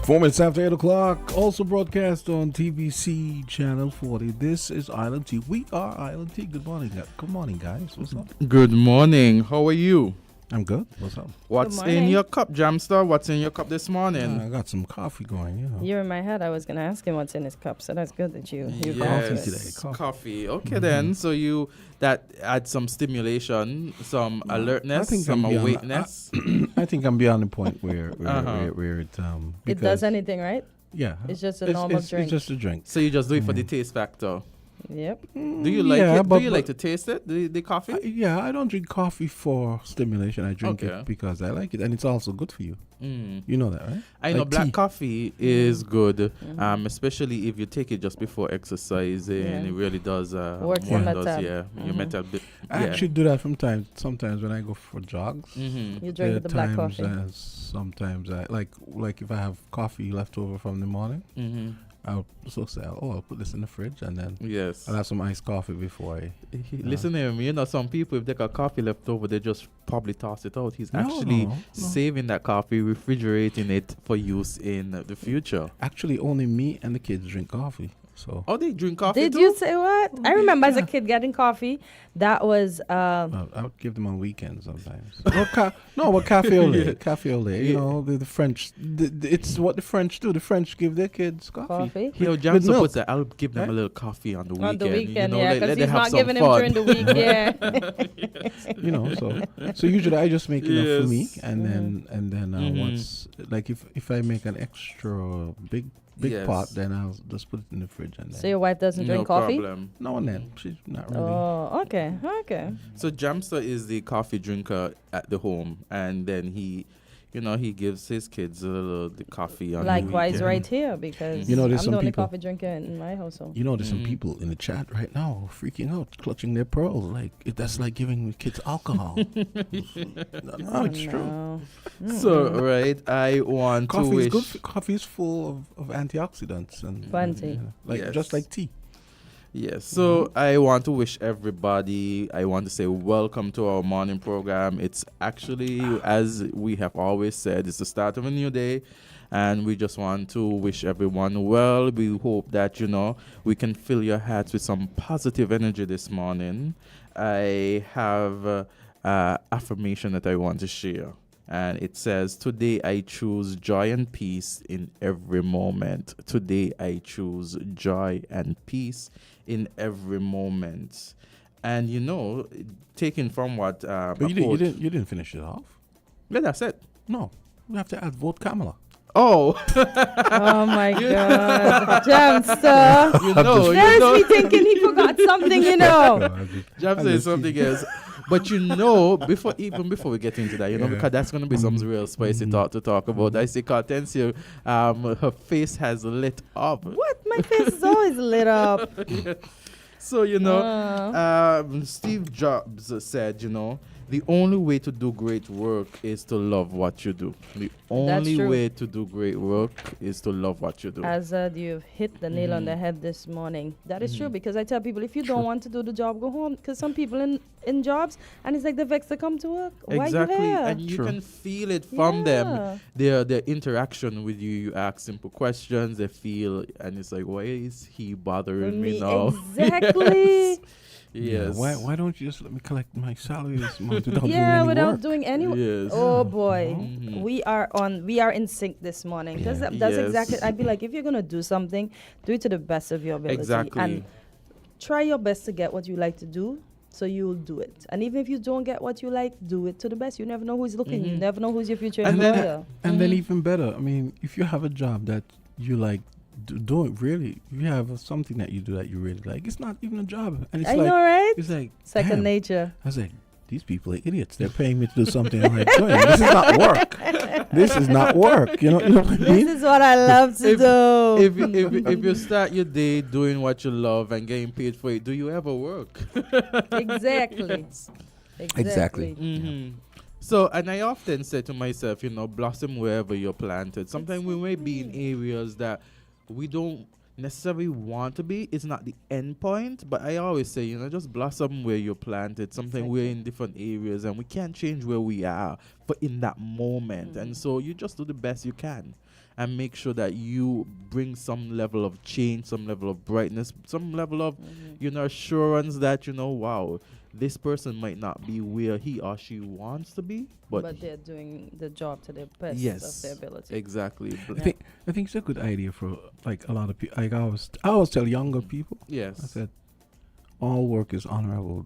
4 minutes after 8 o'clock, also broadcast on TVC Channel 40. This is Island Tea. We are Island Tea. Good morning. Good morning, guys. What's up? Good morning. How are you? I'm good. What's up? What's in your cup, Jamster? What's in your cup this morning? I got some coffee going, you know. You're in my head. I was going to ask him what's in his cup, so that's good that you Yes, coffee today. Coffee. Okay, then. So you that adds some stimulation, some alertness, some awakeness. I think I'm beyond the point where it does anything, right? Yeah. It's just a normal drink. It's just a drink. So you just do it for the taste factor. Yep. Do you like it? Do you like to taste it, the coffee? I don't drink coffee for stimulation. I drink it because I like it, and it's also good for you. You know that, right? I know black coffee is good, especially if you take it just before exercising. It really does work your mental. Your mental. I actually do that sometimes when I go for jogs. You drink the black coffee. Sometimes I like if I have coffee left over from the morning. I'll put this in the fridge and then I'll have some iced coffee before I... Listen to him, some people, if they got coffee left over, they just probably toss it out. He's actually saving that coffee, refrigerating it for use in the future. Actually, only me and the kids drink coffee. So. Oh, they drink coffee Did too? you say what? I remember as a kid getting coffee. That was... I would give them on weekends sometimes. But cafe au lait. Cafe au lait. You know, the French... it's what the French do. The French give their kids coffee. Johnson puts that. I'll give them a little coffee on the weekend. On the weekend, because he's not giving him during the week, So usually I just make enough for me. And then once... Like if I make an extra big pot, then I'll just put it in the fridge. And so your wife doesn't drink coffee? No, and then she's not really. Oh, okay. So Jamster is the coffee drinker at the home, and then he gives his kids the coffee on Likewise, the weekend. right here, because there's I'm some the only people, no drinker in my household. There's some people in the chat right now freaking out, clutching their pearls. Like that's like giving kids alcohol. No, it's true. So I want to wish. Coffee is full of antioxidants and plenty, just like tea. Yes, so I want to wish everybody, I want to say welcome to our morning program. It's actually, as we have always said, it's the start of a new day, and we just want to wish everyone well. We hope that, we can fill your hearts with some positive energy this morning. I have affirmation that I want to share. And it says, today I choose joy and peace in every moment. Today I choose joy and peace in every moment. And taken from what but you didn't finish it off. Yeah, that's it. No, we have to add vote Kamala. Oh. Oh my God. Jamster. There's me thinking he forgot something, Jamster is something else. But before we get into that, because that's going to be some real spicy talk to talk about. I see Kortensia, her face has lit up. What? My face is always lit up. So, Steve Jobs said, the only way to do great work is to love what you do. The only way to do great work is to love what you do. Azard, you've hit the nail on the head this morning. That is true, because I tell people, if you don't want to do the job, go home. Because some people in jobs, and it's like they're vexed to come to work. Exactly. Why you here? And you can feel it from them. Their interaction with you. You ask simple questions, they feel, and it's like, why is he bothering me now? Exactly. Yes. Why don't you just let me collect my salary this month without doing any work? Yes. Oh boy, we are in sync this morning. That's exactly. I'd be like, if you're gonna do something, do it to the best of your ability. Exactly. And try your best to get what you like to do, so you'll do it. And even if you don't get what you like, do it to the best. You never know who's looking. You never know who's your future employer. And then even better, I mean, if you have a job that you like, if you have something that you do that you really like, it's not even a job. And it's know, right? It's like second nature. I was like, these people are idiots. They're paying me to do something I'm like doing. This is not work. This is not work. You know what I mean? This is what I love to do. If you start your day doing what you love and getting paid for it, do you ever work? Exactly. Exactly. Mm-hmm. So, and I often say to myself, blossom wherever you're planted. Sometimes we may be in areas that we don't necessarily want to be. It's not the end point, but I always say, just blossom where you're planted. Sometimes we're in different areas and we can't change where we are, but in that moment. And so you just do the best you can. and make sure that you bring some level of change, some level of brightness, some level of, assurance that, wow, this person might not be where he or she wants to be, but they're doing the job to the best of their ability. Exactly. I think it's a good idea for like a lot of people. Like I always tell younger people. Yes. I said, all work is honorable.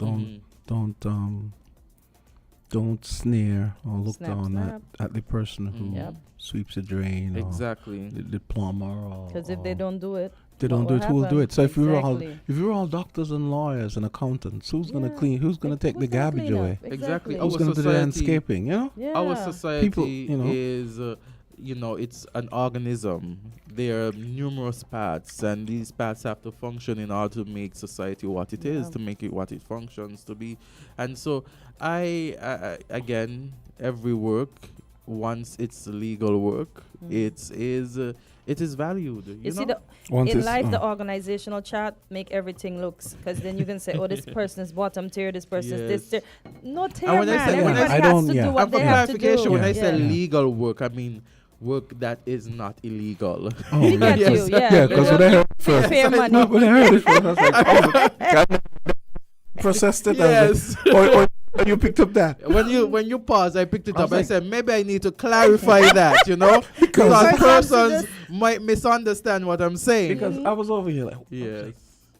Don't sneer or look down at the person who sweeps the drain. Exactly. Or the plumber. Because if they don't do it, they don't do it. Who will do it? So if exactly. we were all doctors and lawyers and accountants, who's gonna clean? Who's gonna take the garbage away? Exactly. Who's gonna do the landscaping? Our society People, is, it's an organism. There are numerous parts, and these parts have to function in order to make society what it is, to make it what it functions to be. And so, I again, every work, once it's legal work, it is valued. You see, know? in life, the organizational chart make everything looks, because then you can say, oh, this person is bottom tier, this person is this tier. No tier, man. Everybody has to do what they have to do. When I say legal work, I mean work that is not illegal. Oh, we got you, yeah. Because when I heard it first, fair money. When I heard it first, I was like, oh, God, processed it. Yes. Or you picked up that. When you pause, I picked it up. I said maybe I need to clarify that, because persons might misunderstand what I'm saying. Because I was over here like, yes.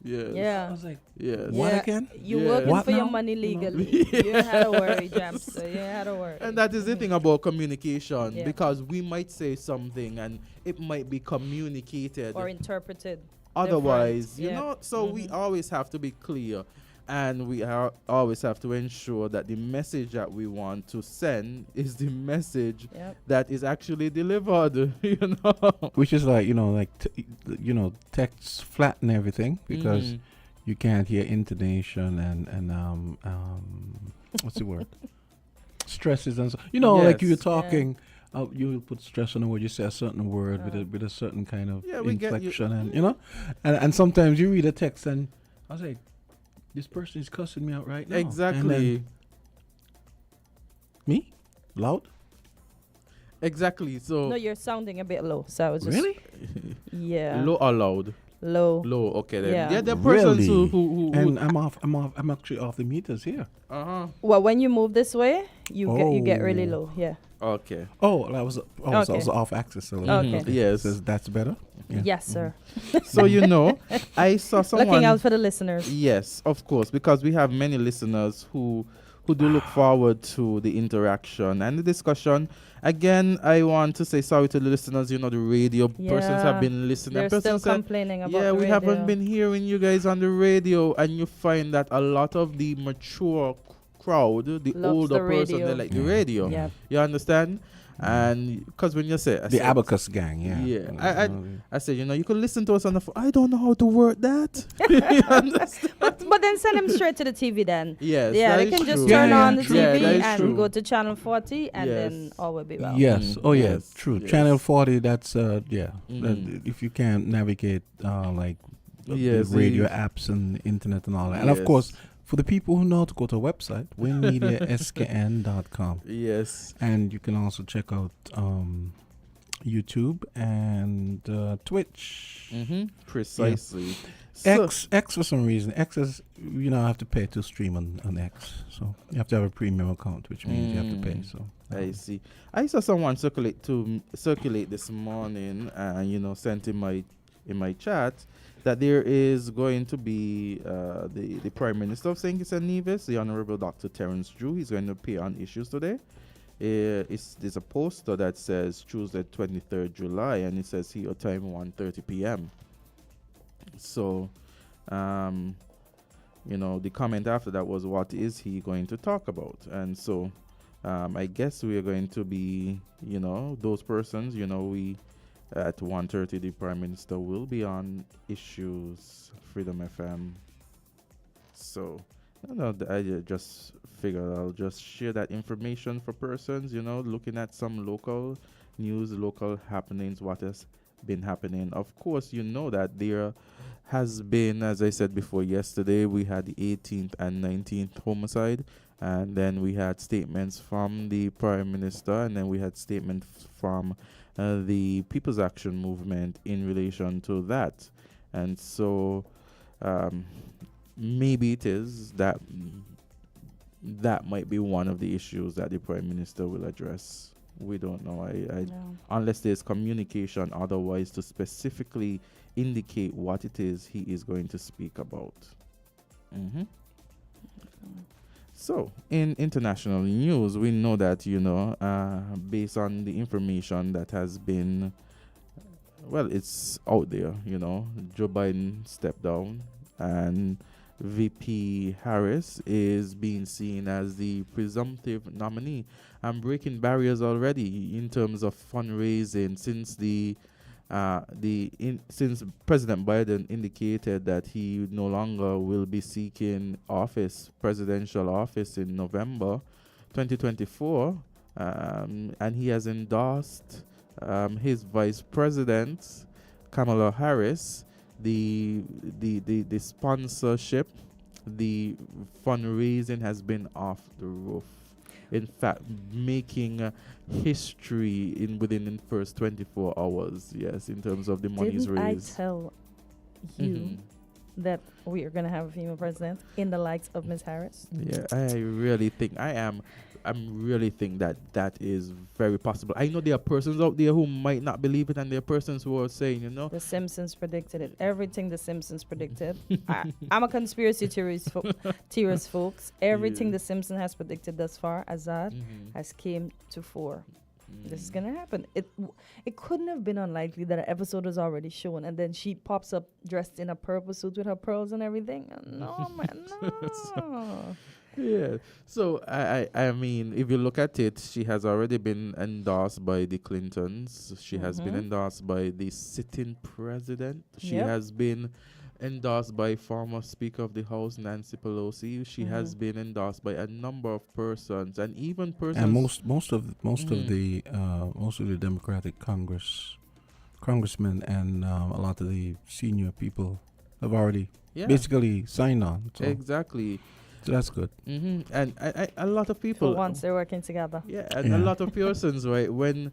Yeah. I was like, yes. What again? You working for your money legally. You ain't had to worry, James. So you ain't had to worry. And that is the thing about communication, because we might say something and it might be communicated or interpreted otherwise, different. So we always have to be clear, and we always have to ensure that the message that we want to send is the message that is actually delivered. Which is like text flatten everything because you can't hear intonation and what's the word, stresses and so like you're talking. You put stress on a word. You say a certain word with a certain kind of inflection, and sometimes you read a text and I was like, this person is cussing me out right now. Exactly. Me? Loud? Exactly. So no, you're sounding a bit low. So I was just really. Yeah. Low or loud? Low. Okay then. Yeah. There are persons really? who and I'm actually off the meters here. Well, when you move this way, you get really low. Yeah. Okay. So I was off axis a little bit. Okay. Yes. That's better. Yeah. Yes, sir. So I saw someone looking out for the listeners. Yes, of course, because we have many listeners who do look forward to the interaction and the discussion. Again, I want to say sorry to the listeners. The radio persons have been listening. They're still complaining about the we radio. haven't been hearing you guys on the radio, and you find that a lot of the mature crowd, the loves older the person, they like the radio. Yeah. You understand? And because when you say the abacus gang, I said, you could listen to us on the phone. I don't know how to word that. but then send them straight to the TV then. Yes, they can just turn on the TV and go to channel 40 and then all will be well. Yes. Yes. True. Yes. Channel 40. That's if you can't navigate the radio apps and the internet and all that, and of course. For the people who know how to go to a website, WINNmediaskn.com. Yes. And you can also check out YouTube and Twitch. Precisely. Yeah. X for some reason. X is, I have to pay to stream on X. So you have to have a premium account, which means you have to pay. So I see. I saw someone circulate this morning, sent in my chat, that there is going to be the Prime Minister of St. Kitts and Nevis, the Honorable Dr. Terence Drew. He's going to appear on issues today. There's a poster that says Tuesday, 23rd July, and it says here time 1:30 p.m. So, the comment after that was, what is he going to talk about? And so, I guess we are going to be, those persons, we... At 1:30, the Prime Minister will be on Issues, Freedom FM. So, I just figured I'll just share that information for persons, looking at some local news, local happenings, what has been happening. Of course, that there has been, as I said before yesterday, we had the 18th and 19th homicide. And then we had statements from the Prime Minister, and then we had statements from the People's Action Movement in relation to that. And so maybe it is that that might be one of the issues that the Prime Minister will address. We don't know. Unless there's communication otherwise to specifically indicate what it is he is going to speak about. So, in international news, we know that, based on the information that has been, it's out there, Joe Biden stepped down and VP Harris is being seen as the presumptive nominee. I'm breaking barriers already in terms of fundraising since since President Biden indicated that he no longer will be seeking presidential office in November 2024, and he has endorsed his vice president Kamala Harris. The sponsorship, the fundraising has been off the roof. In fact, making history within the first 24 hours. Yes, in terms of the monies raised. I tell you that we are going to have a female president in the likes of Ms. Harris? Yeah, I really think really think that is very possible. I know there are persons out there who might not believe it, and there are persons who are saying, The Simpsons predicted it. Everything the Simpsons predicted. I'm a conspiracy theorist, folks. Everything the Simpsons has predicted thus far, Azard, has came to fore. This is gonna happen. It couldn't have been unlikely that an episode was already shown, and then she pops up dressed in a purple suit with her pearls and everything. No, man, no. Yeah. So I mean, if you look at it, she has already been endorsed by the Clintons. She has been endorsed by the sitting president. She has been endorsed by former Speaker of the House Nancy Pelosi. She has been endorsed by a number of persons, and even persons. And most of the Democratic congressmen and a lot of the senior people have already basically signed on. So. Exactly. So that's good. And a lot of people. For once, they're working together. Yeah, and a lot of persons, right? When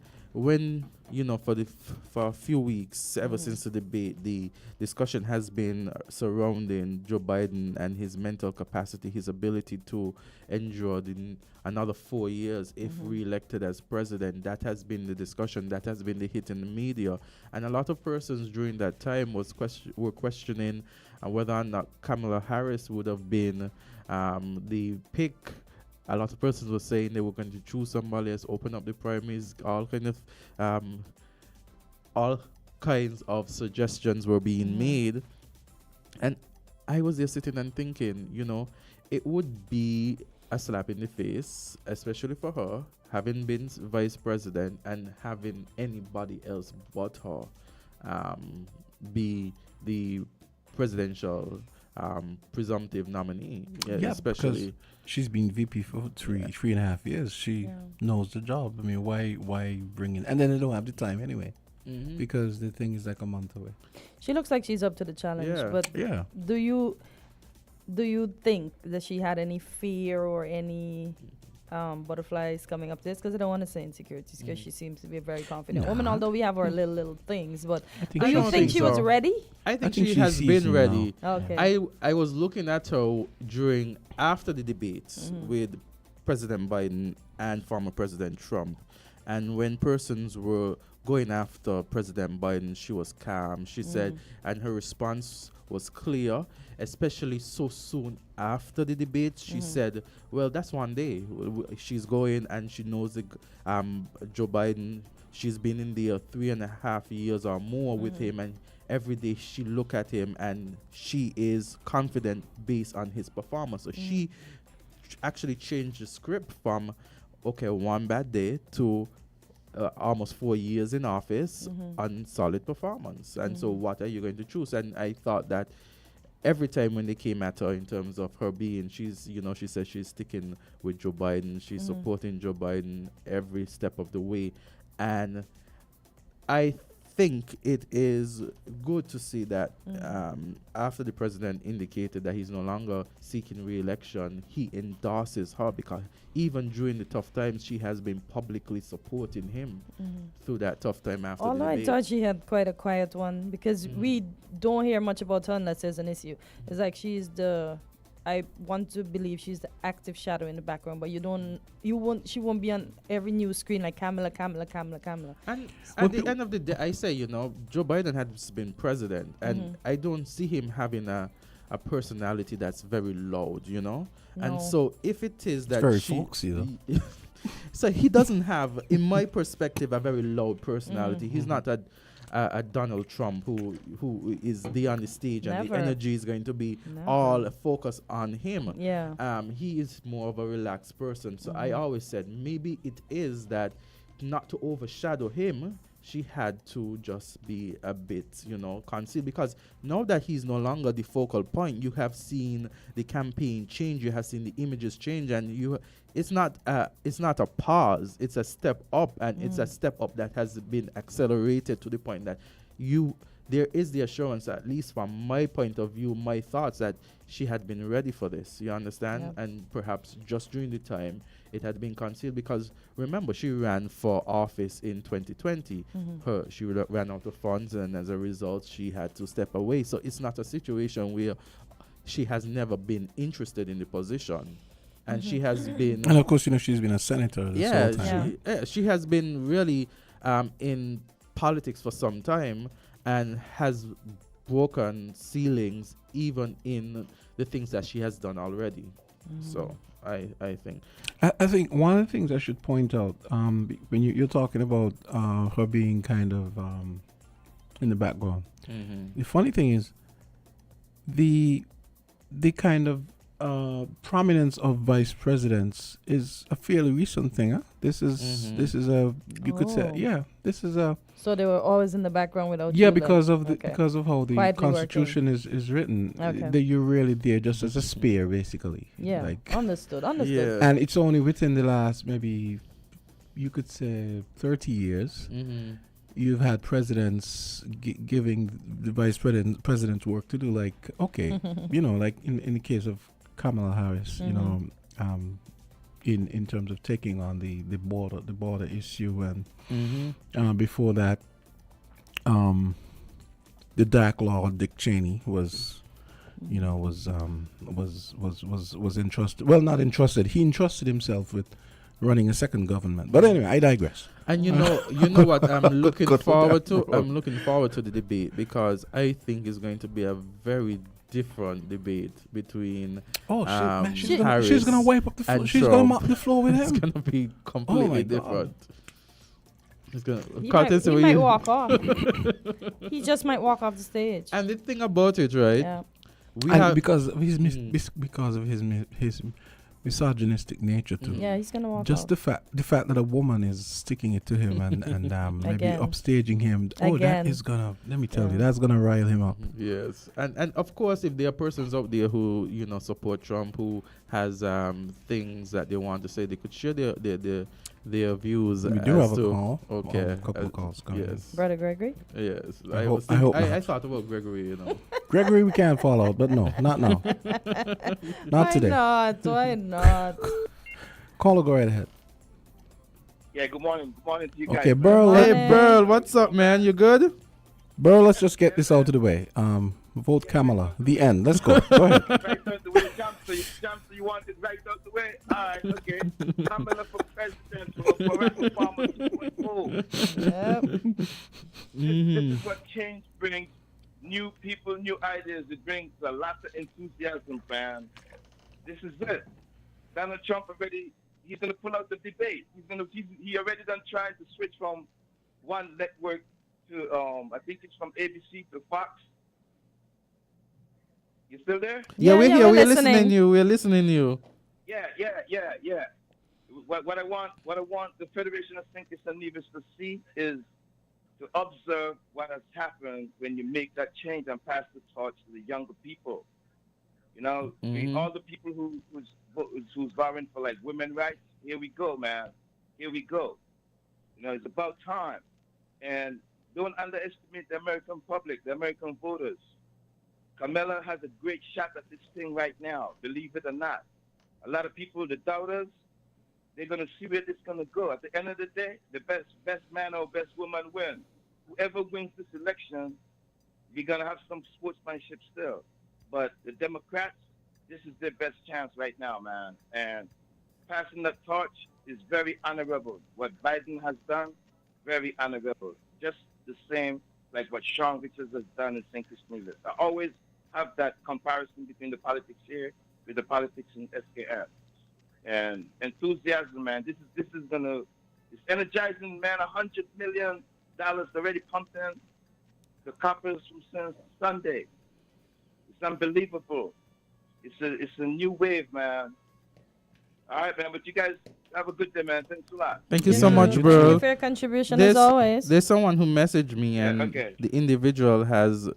for a few weeks, ever since the debate, the discussion has been surrounding Joe Biden and his mental capacity, his ability to endure another 4 years if re-elected as president. That has been the discussion. That has been the hit in the media, and a lot of persons during that time were questioning whether or not Kamala Harris would have been the pick. A lot of persons were saying they were going to choose somebody else, open up the primaries, all kinds of suggestions were being made. And I was there sitting and thinking, it would be a slap in the face, especially for her, having been vice president and having anybody else but her be the presidential presumptive nominee, especially she's been VP for 3.5 years. She knows the job. I mean, why bring in? And then they don't have the time anyway, because the thing is like a month away. She looks like she's up to the challenge. But do you think that she had any fear or any butterflies coming up this? Because I don't want to say insecurities, because she seems to be a very confident woman, although we have our little things. But do you think she was ready? I think she has been ready. Okay. I was looking at her after the debates with President Biden and former President Trump, and when persons were going after President Biden, she was calm. She said, and her response was clear, especially so soon after the debate. She said, well, that's one day. She's going, and she knows Joe Biden. She's been in there 3.5 years or more with him, and every day she look at him, and she is confident based on his performance. So she actually changed the script from, one bad day to almost 4 years in office on solid performance. And so what are you going to choose? And I thought that every time when they came at her in terms of her being, she said she's sticking with Joe Biden. She's supporting Joe Biden every step of the way. And I think it is good to see that after the president indicated that he's no longer seeking re-election, he endorses her, because even during the tough times, she has been publicly supporting him through that tough time after the Although I debate. thought she had quite a quiet one, because we don't hear much about her unless there's an issue. It's like I want to believe she's the active shadow in the background, but she won't be on every news screen like Kamala. And at the end of the day, I say, Joe Biden has been president, and I don't see him having a personality that's very loud, No. And so if it is that very folksy, though. So he doesn't have, in my perspective, a very loud personality. He's not a Donald Trump who is there on the stage and the Never. energy is going to be Never. all focused on him. Yeah. He is more of a relaxed person. So I always said maybe it is that not to overshadow him, she had to just be a bit, concealed, because now that he's no longer the focal point, you have seen the campaign change, you have seen the images change, and it's not a pause, it's a step up, and it's a step up that has been accelerated to the point that there is the assurance, at least from my point of view, my thoughts, that she had been ready for this, you understand? Yep. And perhaps just during the time it had been concealed, because remember, she ran for office in 2020. She ran out of funds, and as a result she had to step away. So it's not a situation where she has never been interested in the position, and she has been, And of course, she's been a senator this whole time. she has been really in politics for some time, and has broken ceilings even in the things that she has done already. So I think I think one of the things I should point out, when you're talking about her being kind of in the background, the funny thing is the kind of prominence of vice presidents is a fairly recent thing. Huh? This is a, you could say, this is a. So they were always in the background without Yeah, you, because then? of the because of how the Quietly Constitution is written. Okay. That you're really there just as a spear, basically. Yeah. Like, Understood. yeah. and it's only within the last, maybe you could say, 30 years, you've had presidents giving the vice president work to do. Like, okay, like in the case of Kamala Harris, in terms of taking on the border issue, and before that, the Dark Lord Dick Cheney was entrusted. Well, not entrusted. He entrusted himself with running a second government. But anyway, I digress. And you know what I'm looking forward to? I'm looking forward to the debate, because I think it's going to be a very different debate between Harris, she's gonna wipe up the floor. She's gonna mop the floor with him. It's gonna be completely different. It's gonna. He might walk off. He just might walk off the stage. And the thing about it, right? Yeah. Because of his his misogynistic nature too. Yeah, he's gonna walk Just off. the fact that a woman is sticking it to him and maybe Again. upstaging him. Oh, that is gonna. Let me tell you, that's gonna rile him up. Yes, and of course, if there are persons out there who support Trump, who has things that they want to say, they could share their views. We do have a call. Okay, a couple of calls coming. Yes, Brother Gregory. yes. I hope not. I thought about Gregory. Gregory, we can't fall out, but no, not now. Not today. Why not? Caller, go right ahead. Yeah, good morning. Good morning to you guys. Okay, man. Burl. Hey, Burl, what's up, man? You good? Burl, let's just get this out of the way. Vote Kamala. The end. Let's go. Go ahead. Right out the way, jump, so you want it right out the way? All right, okay. Kamala for president, for rapper farmer 2.0. Yep. This is what change brings. New people, new ideas. It brings a lot of enthusiasm, man. This is it. Donald Trump already, he's going to pull out the debate. He already done trying to switch from one network to, I think it's from ABC to Fox. You still there? Yeah, we're here. We're listening listening. to you. We're listening to you. Yeah. What I want the Federation of Thinkers and Leaders to see is to observe what has happened when you make that change and pass the torch to the younger people. All the people who's vowing for like women rights. Here we go, man. Here we go. It's about time. And Don't underestimate the American public, the American voters. Kamala has a great shot at this thing right now, believe it or not. A lot of people, the doubters, they're going to see where this is going to go. At the end of the day, the best man or best woman wins. Whoever wins this election, we're going to have some sportsmanship still. But the Democrats, this is their best chance right now, man. And passing the torch is very honorable. What Biden has done, very honorable. Just the same like what Sean Richards has done in St. Christmas. I always have that comparison between the politics here with the politics in SKF. And enthusiasm, man. This is gonna, it's energizing, man. $100 million already pumped in the coppers from since Sunday. It's unbelievable. It's a new wave, man. All right, man. But you guys have a good day, man. Thanks a lot. Thank you so much, bro. Thank you for your contribution as always. There's someone who messaged me, and the individual has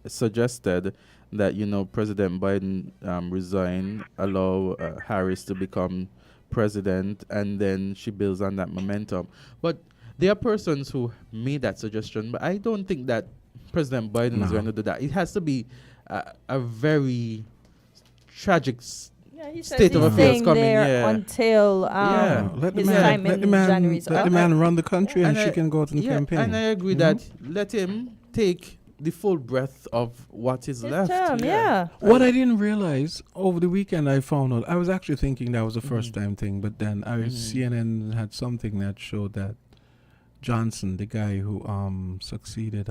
suggested that, you know, President Biden resign, allow Harris to become president, and then she builds on that momentum. But there are persons who made that suggestion, but I don't think that President Biden is going to do that. It has to be a very tragic he says state of he's affairs staying coming. there until let his the time man, in let the man, January's let up. the man run the country, and she I- can go out and campaign. And I agree that let him take the full breadth of what is His left. term, yeah. What I didn't realize over the weekend, I found out. I was actually thinking that was a first time thing, but then CNN had something that showed that Johnson, the guy who succeeded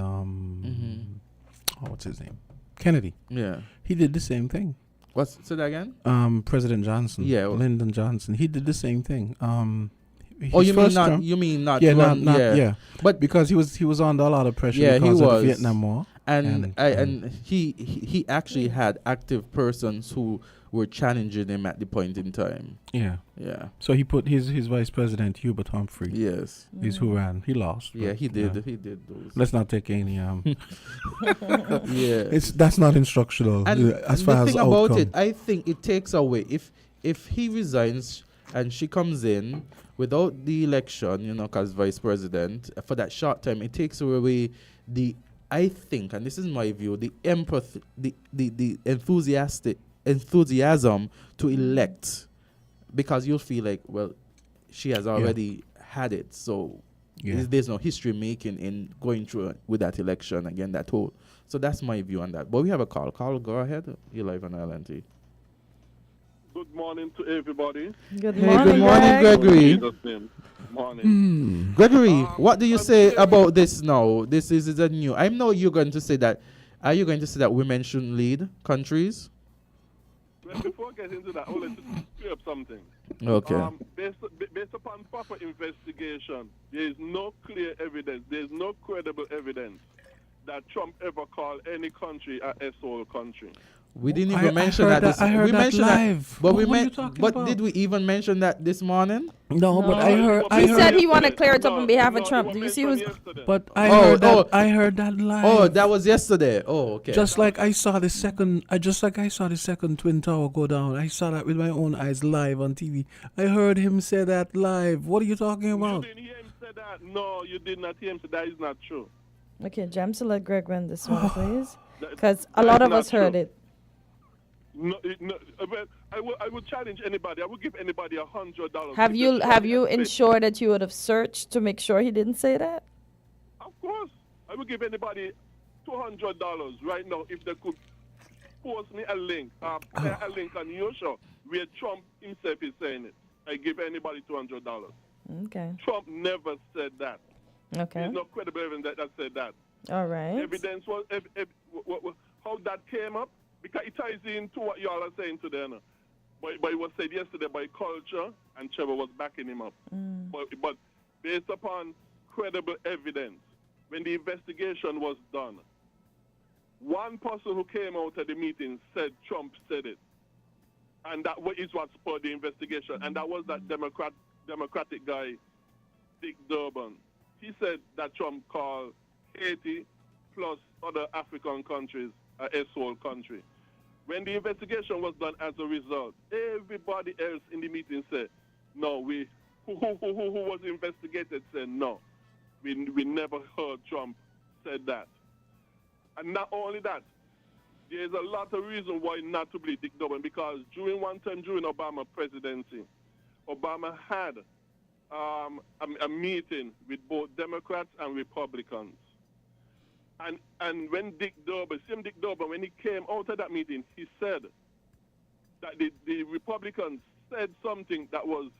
what's his name, Kennedy. Yeah. He did the same thing. Say that again? President Johnson. Yeah. Lyndon Johnson. He did the same thing. Oh, his you mean first not? term- You mean not? Yeah, run, not But but because he was under a lot of pressure Yeah, he because of was. the Vietnam War. and he actually had active persons who were challenging him at the point in time. Yeah. Yeah. So he put his vice president Hubert Humphrey. Yes. Is who ran. He lost. Yeah, but, he did. yeah. He did those. Let's not take any Yeah. that's not instructional And as the far as thing about outcome. it, I think it takes away if he resigns and she comes in without the election, you know, as vice president for that short time, it takes away the, I think, and this is my view, the empathy, the enthusiasm to elect, because you'll feel like, well, she has already had it, so there's no history making in going through with that election again, that whole. So that's my view on that. But we have a call. Carl, go ahead. You're live on LNT. Good morning to everybody. Good Hey, morning, good morning, Greg. Gregory. Morning. Gregory, what do you say about this now? This is a new. I know you're going to say that. Are you going to say that women shouldn't lead countries? Well, before I get into that, I would like to clear up something. Okay. Based upon proper investigation, there is no clear evidence, there is no credible evidence that Trump ever called any country a S-hole country. We didn't I even mention heard that. that- I heard we that mentioned live. but What we were you talking But about? did we even mention that this morning? No, but I heard. He said he want to clear it up on behalf of Trump. Do you see who's... But I Oh, heard that. oh. I heard that live. Oh, that was yesterday. Oh, okay. Just like I saw the second. I saw the second Twin Tower go down. I saw that with my own eyes live on TV. I heard him say that live. What are you talking You about? didn't hear him say that? No, you did not hear him say that. Is not true. Okay, James, let Greg run this one, please. That- Because a that lot is of not us heard true. it. No, well, I will challenge anybody. I will give anybody $100. Have if you they have try you and say- ensured that you would have searched to make sure he didn't say that? Of course. I will give anybody $200 right now if they could post me a link, play a link on your show where Trump himself is saying it. I give anybody $200. Okay. Trump never said that. Okay. There's no credible evidence that said that. All right. Evidence was how that came up, because it ties into what y'all are saying today. No? But it was said yesterday by Culture, and Trevor was backing him up. But based upon credible evidence, when the investigation was done, one person who came out at the meeting said Trump said it. And that is what spurred the investigation. And that was that Democratic guy, Dick Durbin. He said that Trump called Haiti plus other African countries a S-hole country. When the investigation was done as a result, everybody else in the meeting said, no, who was investigated said, no, we never heard Trump said that. And not only that, there's a lot of reason why not to believe Dick Durbin, because during one time during Obama presidency, Obama had a meeting with both Democrats and Republicans. And when Dick Durbin, when he came out of that meeting, he said that the Republicans said something that was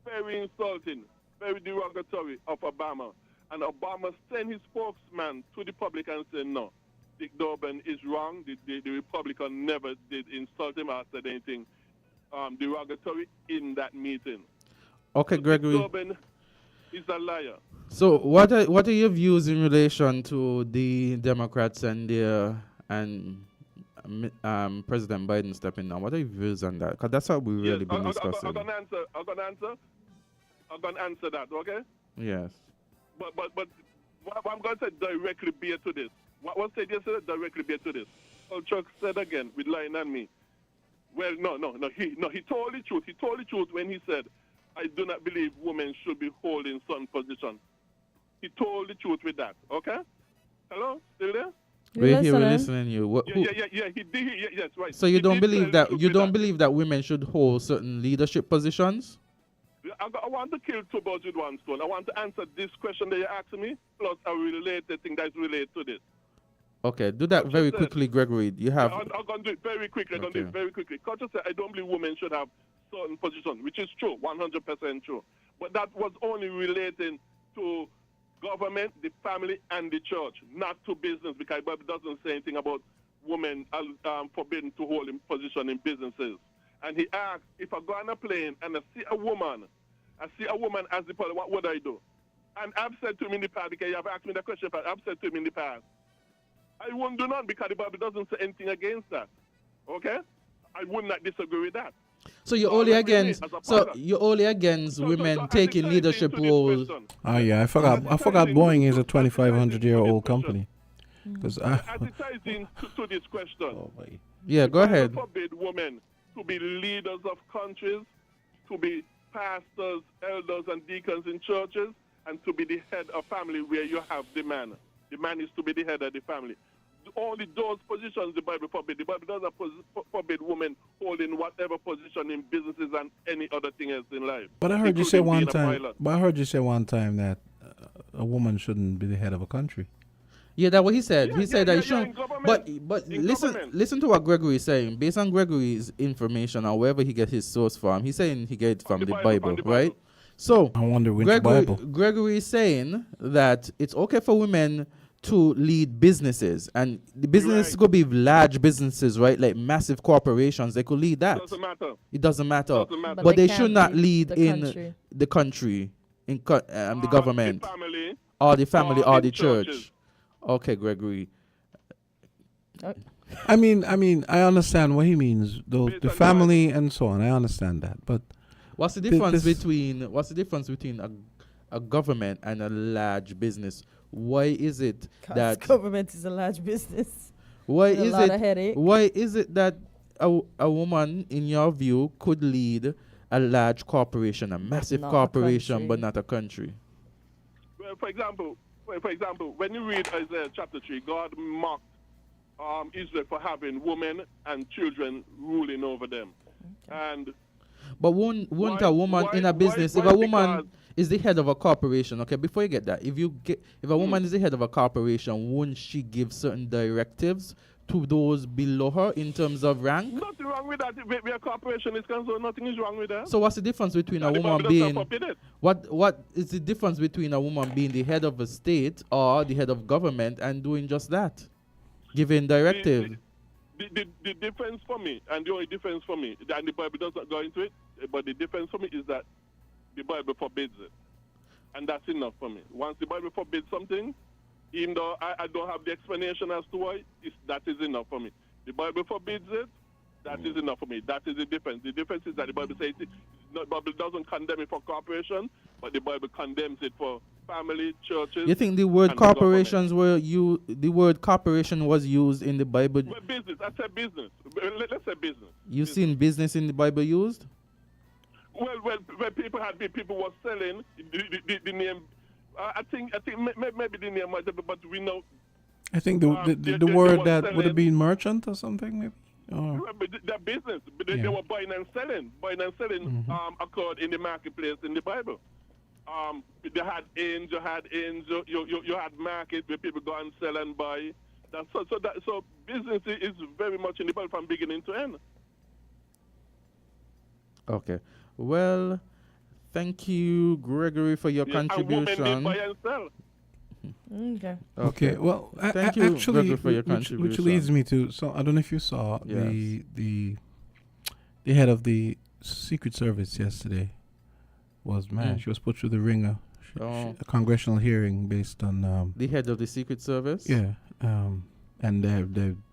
very insulting, very derogatory of Obama. And Obama sent his spokesman to the public and said, no, Dick Durbin is wrong. The Republican never did insult him or said anything derogatory in that meeting. Okay, so Gregory. Dick Durbin is a liar. So what are your views in relation to the Democrats and their President Biden stepping down? What are your views on that? Because that's what we really been discussing. I'm gonna answer that, okay? Yes. But what I'm going to say directly bear to this. What was said yesterday directly bear to this. Well, Chuck said again with lying on me. Well, no. He told the truth. He told the truth when he said, I do not believe women should be holding certain positions. He told the truth with that. Okay? Hello? Still there? We're here. We're listening to you. Yeah. He did. Yes, right. So you don't believe that women should hold certain leadership positions? I want to kill two birds with one stone. I want to answer this question that you're asking me, plus a related thing that's related to this. Okay, do that very quickly, Gregory. You have. I'm going to do it very quickly. Culture said, I don't believe women should have certain positions, which is true, 100% true. But that was only relating to government, the family, and the church, not to business, because the Bible doesn't say anything about women forbidden to hold a position in businesses. And he asked, if I go on a plane and I see a woman as the pilot, what would I do? And I've said to him in the past, because you have asked me that question, but I've said to him in the past, I wouldn't do none because the Bible doesn't say anything against that. Okay? I would not disagree with that. So you're only against women taking leadership roles. Oh yeah, I forgot Boeing is a 2,500-year-old company. Because as it ties in to this question. Oh, yeah, go ahead. Forbid women to be leaders of countries, to be pastors, elders, and deacons in churches, and to be the head of family where you have the man. The man is to be the head of the family. Only those positions the Bible forbid. The Bible doesn't forbid women holding whatever position in businesses and any other thing else in life. But I heard you say one time that a woman shouldn't be the head of a country. Yeah, that's what he said. He said that he shouldn't. But listen to what Gregory is saying. Based on Gregory's information or wherever he gets his source from, he's saying he gets it from the Bible, right? So I wonder which Bible. Gregory is saying that it's okay for women to lead businesses, and the business could be large businesses, right? Like massive corporations, they could lead that. It doesn't matter. But they should not lead in the country, in the government, or the family, or the church. Okay, Gregory. I mean, I understand what he means, though, the family and so on. I understand that, but what's the difference between a government and a large business? Why is it that government is a large business? Why is it that a woman, in your view, could lead a large corporation, a massive corporation, but not a country? Well, for example, when you read Isaiah chapter 3, God mocked Israel for having women and children ruling over them. And but won't a woman in a business, if a woman is the head of a corporation, okay, before you get that, if a woman is the head of a corporation, won't she give certain directives to those below her in terms of rank? Nothing wrong with that. Where a corporation is concerned, nothing is wrong with that. So what's the difference between a woman being what is the difference between a woman being the head of a state or the head of government and doing just that? Giving directive. The difference for me, and the only difference for me, and the Bible does not go into it, but the difference for me is that the Bible forbids it. And that's enough for me. Once the Bible forbids something, even though I don't have the explanation as to why, that is enough for me. The Bible forbids it, that is enough for me. That is the difference. The difference is that the Bible says the Bible doesn't condemn it for corporation, but the Bible condemns it for family, churches. You think the word corporations the word corporation was used in the Bible? Well, business. I said business. Let's say business. You've seen business in the Bible used? Well, when people were selling, the name I think maybe the name might be, but we know. I think They the word were that would have selling. been merchant or something, maybe. Or, Their business, but they Yeah. were buying and selling. Buying and selling occurred in the marketplace in the Bible. They had inns, you had market where people go and sell and buy. So business is very much in the Bible from beginning to end. Okay. Well, thank you, Gregory, for your And women they contribution. buy and sell. Okay. okay. Well, Thank you, actually, Gregory, for your which contribution. leads me to. So I don't know if you saw Yes. the head of the Secret Service yesterday. She was put through the ringer. A congressional hearing based on The head of the Secret Service? yeah, and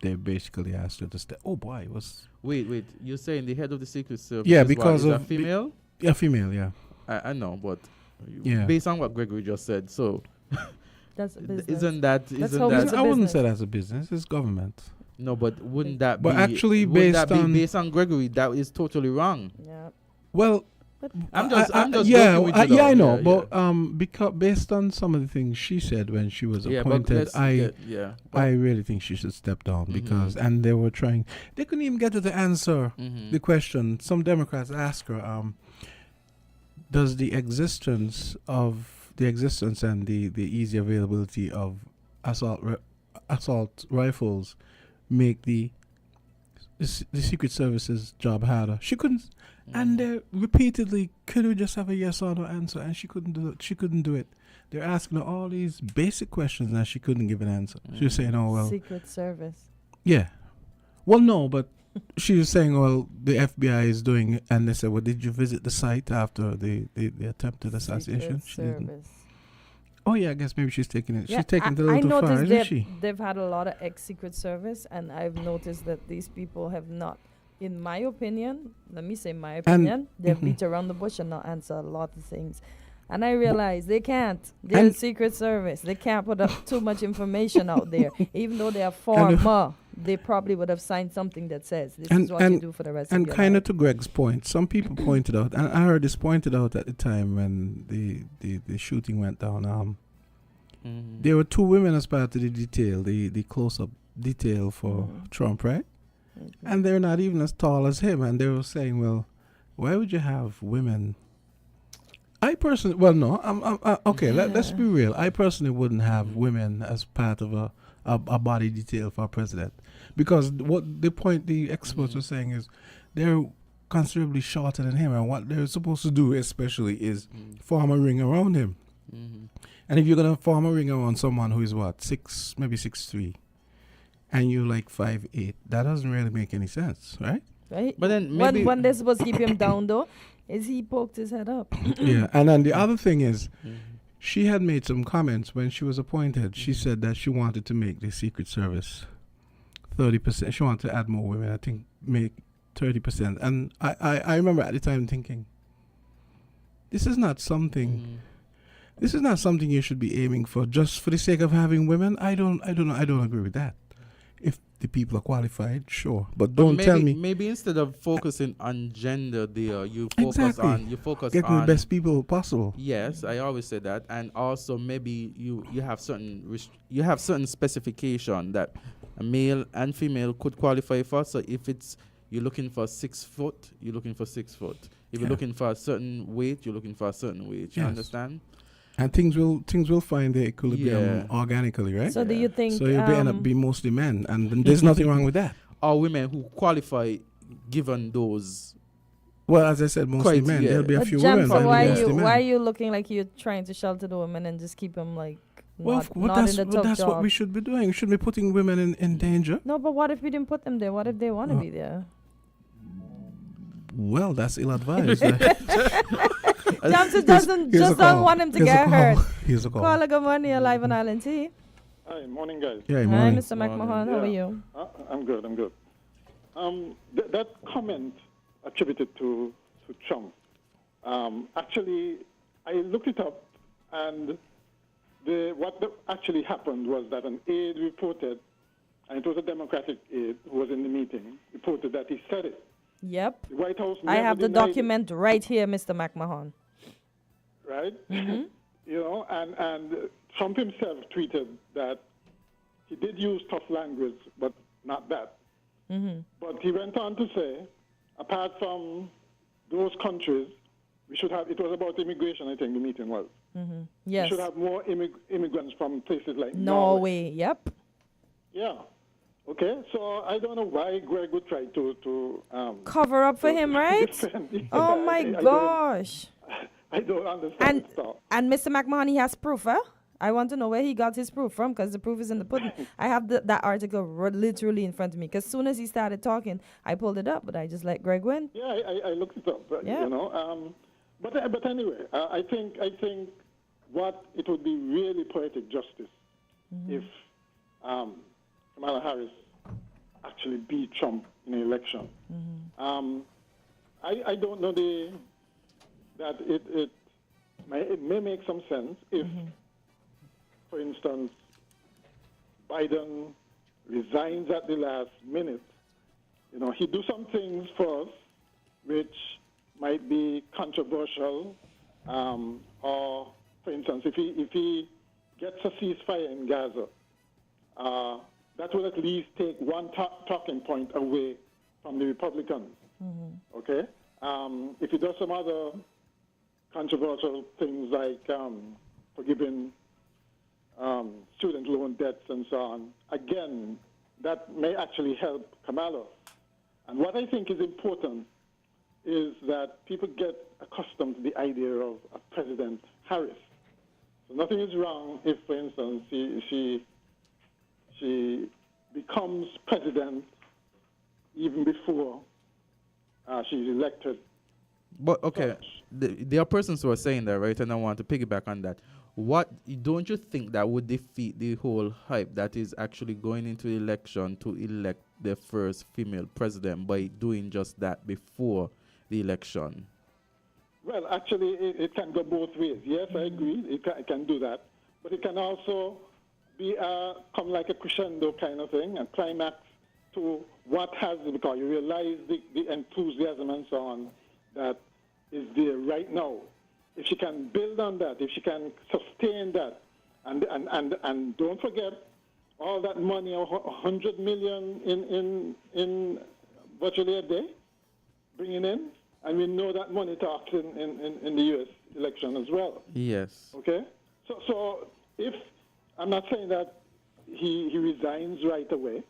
they basically asked her to step. Oh boy, it was Wait. You're saying the head of the Secret Service Yeah, is because what, is of a female? female, yeah. I know, but Yeah. based on what Gregory just said, so That's a business. isn't that how that it's a I wouldn't business. say that's a business. It's government. no? But wouldn't that But be actually wouldn't that based be on- based on Gregory? That is totally wrong. Yeah. Well, I'm just yeah, joking with you I though. know, but because based on some of the things she said when she was Yeah, but appointed, I really think she should step down because and they couldn't even get to the answer the question. Some Democrats asked her, does the existence and the easy availability of assault rifles make the Secret Service's job harder? She couldn't, and they repeatedly, could we just have a yes or no answer? And she couldn't do it. She couldn't do it. They're asking her all these basic questions, and she couldn't give an answer. She was saying, "Oh well, Secret Service. yeah, well no," but she was saying, "Well, the FBI is doing," and they said, "Well, did you visit the site after the attempted assassination?" Secret She didn't. Service. Oh yeah, I guess maybe she's taking it. Yeah, She's taking it a I little too far, noticed isn't she? they've had a lot of ex-Secret Service, and I've noticed that these people have not, in my opinion, let me say my opinion, they've beat around the bush and not answer a lot of things. And I realize they can't. They're the Secret Service. They can't put up too much information out there. Even though they are former, they probably would have signed something that says this is what you do for the rest of your life. And kind of to Greg's point, some people pointed out, and I heard this pointed out at the time when the shooting went down. There were two women as part of the detail, the close-up detail for Trump, right? And they're not even as tall as him. And they were saying, well, why would you have women? I personally, well, no, okay, let's be real. I personally wouldn't have women as part of a body detail for a president. Because what the experts were saying is they're considerably shorter than him. And what they're supposed to do especially is form a ring around him. And if you're going to form a ring around someone who is maybe 6'3", and you're like 5'8", that doesn't really make any sense, right? Right? But then maybe when they're supposed to keep him down, though, is he poked his head up. Yeah, and then the other thing is, she had made some comments when she was appointed. She said that she wanted to make the Secret Service 30%. She wanted to add more women, I think, make 30%. And I remember at the time thinking, this is not something... This is not something you should be aiming for just for the sake of having women. I don't agree with that. If the people are qualified, sure, but don't tell me. Maybe instead of focusing on gender, there you focus getting on the best people possible. Yes, I always say that, and also maybe you have certain specification that a male and female could qualify for. So if you're looking for 6 foot, you're looking for 6 foot. If you're looking for a certain weight, you're looking for a certain weight. You understand? And things will find their equilibrium organically, right? So do you think... So you'll end up being mostly men, and there's nothing wrong with that. Or women who qualify given those... Well, as I said, mostly men. Yeah. There'll be a But few Jam, women, so but mostly men. why are you looking like you're trying to shelter the women and just keep them like not in the tough that's job? what we should be doing. We should be putting women in danger. No, but what if we didn't put them there? What if they want to be there? Well, that's ill-advised. Johnson just don't want him to get hurt. Here's a call. Caller, good morning. You're live on Island T. Hi, morning, guys. Yeah, Hi, morning. Mr. McMahon. How are you? I'm good. That comment attributed to Trump. Actually, I looked it up, and what actually happened was that an aide reported, and it was a Democratic aide who was in the meeting, reported that he said it. Yep. The White House I have the never denied document right here, Mr. McMahon. it, right? and Trump himself tweeted that he did use tough language, but not that. But he went on to say, apart from those countries, we should have, it was about immigration, I think the meeting was. Yes. We should have more immigrants from places like Norway. Yep. Yeah. Okay, so I don't know why Greg would try to Cover up for him, right? Oh my gosh. I don't understand stuff. And Mr. McMahon, he has proof, huh? I want to know where he got his proof from, because the proof is in the pudding. I have that article literally in front of me, because as soon as he started talking, I pulled it up, but I just let Greg win. Yeah, I looked it up, but, Yeah. But anyway, I think what it would be really poetic justice if Kamala Harris actually beat Trump in an election. I don't know that it may make some sense if, for instance, Biden resigns at the last minute. He do some things for us which might be controversial, or, for instance, if he gets a ceasefire in Gaza, that will at least take one talking point away from the Republicans. Okay? If he does some other controversial things like forgiving student loan debts and so on, again, that may actually help Kamala. And what I think is important is that people get accustomed to the idea of President Harris. So nothing is wrong if, for instance, she becomes president even before she's elected. But okay, there are persons who are saying that, right? And I want to piggyback on that. Don't you think that would defeat the whole hype that is actually going into the election to elect the first female president by doing just that before the election? Well, actually, it can go both ways. Yes, I agree. It can do that. But it can also be come like a crescendo kind of thing, a climax to what has, because you realize the enthusiasm and so on that is there right now. If she can build on that, if she can sustain that, and don't forget all that money, $100 million in virtually a day, bringing in, and we know that money talks in the U.S. election as well. Yes. Okay? So if, I'm not saying that he resigns right away,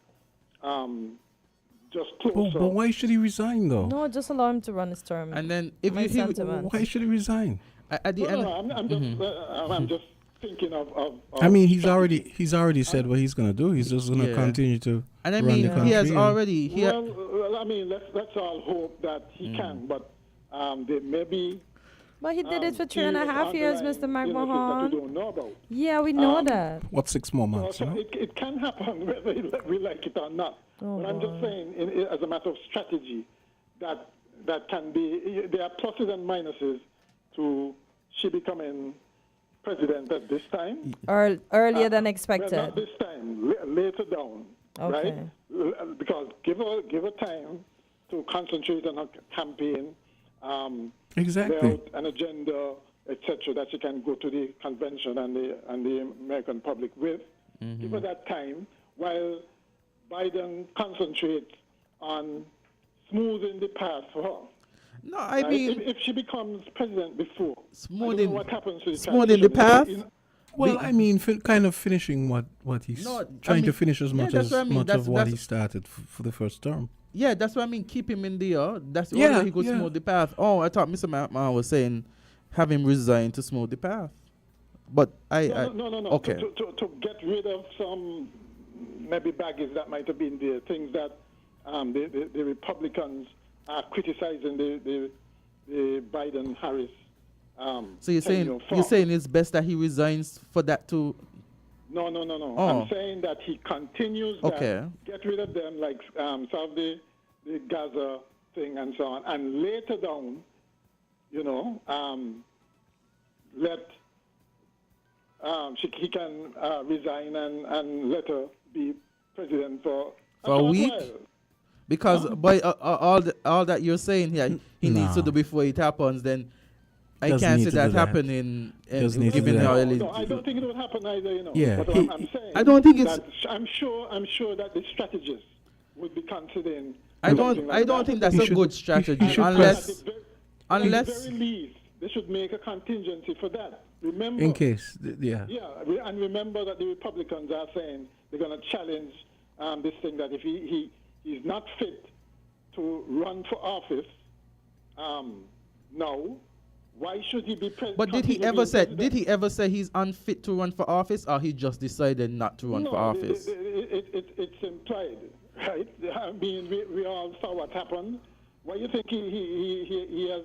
just close. But why should he resign, though? No, just allow him to run his term. And then if My you sentiment. Why should he resign? at the end, I'm just thinking of I mean, he's already said what he's going to do. He's just going to continue to and I run mean, the country. he has already. Well, I mean, let's all hope that he can, but there may be. But he did it for 3.5 years, Mr. That we McMahon. don't know about. Yeah, we know that. What, 6 more months? So it can happen whether we like it or not. Oh, but I'm just saying, as a matter of strategy, that can be. There are pluses and minuses to she becoming president at this time. Earlier than Well, expected. not this time, later down, Okay. right? Because give her time to concentrate on her campaign. Exactly. Lay out an agenda, etc., that she can go to the convention and the American public with. Give her that time while Biden concentrates on smoothing the path for her. No, I mean, if she becomes president before, smoothing- I don't know what happens to the smoothing the transition. path? Well, I mean, kind of finishing what he's trying to finish as much that's as what I mean. much That's- of what he that's- started for the first term. Yeah, that's what I mean. Keep him in the that's the Yeah, only way he could yeah. smooth the path. Oh, I thought Mr. McMahon was saying have him resign to smooth the path. But No. Okay. To get rid of some maybe baggage that might have been there, things that the Republicans are criticizing the Biden-Harris. So you're saying it's best that he resigns for that to. No. Oh. I'm saying that he continues that. Okay. Get rid of them, like solve the Gaza thing and so on, and later down, let he can resign and let her be president for a week. while. Because by all that you're saying here, he needs to do before it happens. Then I Doesn't can't need see to that do that. happening. Doesn't need to Given do that. how No, I don't think it would happen either. Yeah, But he- I'm saying. I don't think it's. that I'm sure that the strategists would be considering. I something don't. like I don't that. think that's He a should- good he strategy should unless. At Unless. the very least, they should make a contingency for that. Remember. In case, yeah. Yeah, and remember that the Republicans are saying they're going to challenge this thing that if he's not fit to run for office, no, why should he be president? But did he ever say he's unfit to run for office, or he just decided not to run for office? It's implied, right? I mean, we all saw what happened. Why do you think he has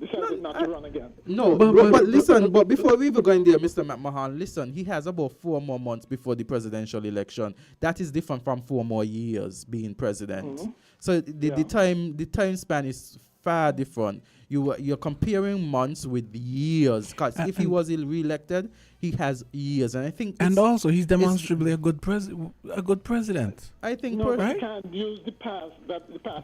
decided not to run again? No, but listen, but before we even go in there, Mr. McMahon, listen, he has about 4 more months before the presidential election. That is different from 4 more years being president. Mm-hmm. So the time span is far different. You're comparing months with years. Because if he was re-elected, he has years, and I think. And also, he's demonstrably a good president. I think. No, right? you can't use the past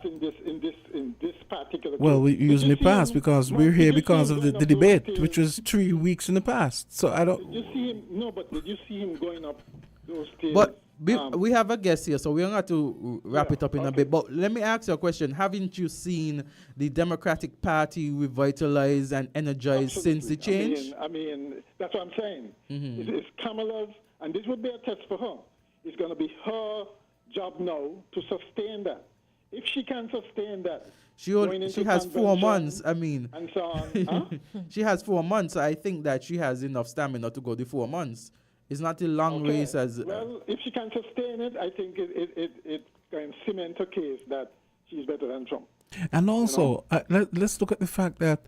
in this particular. Well, we're case. using the Did you see past him- because no, we're did here you see because him of the going up debate, those which stairs? was 3 weeks in the past. So I don't. Did you see him? No, but did you see him going up those stairs? But we have a guest here, so we're going to wrap it up in a bit. But let me ask you a question. Haven't you seen the Democratic Party revitalized and energized since the change? I mean, that's what I'm saying. Mm-hmm. It's Kamala's, and this would be a test for her. It's going to be her job now to sustain that. If she can sustain that, She going into has 4 convention months. I mean, and so on. Huh? she has 4 months. I think that she has enough stamina to go the 4 months. It's not a long Okay. race as. Well, if she can sustain it, I think it can cement her case that she's better than Trump. And also, let's look at the fact that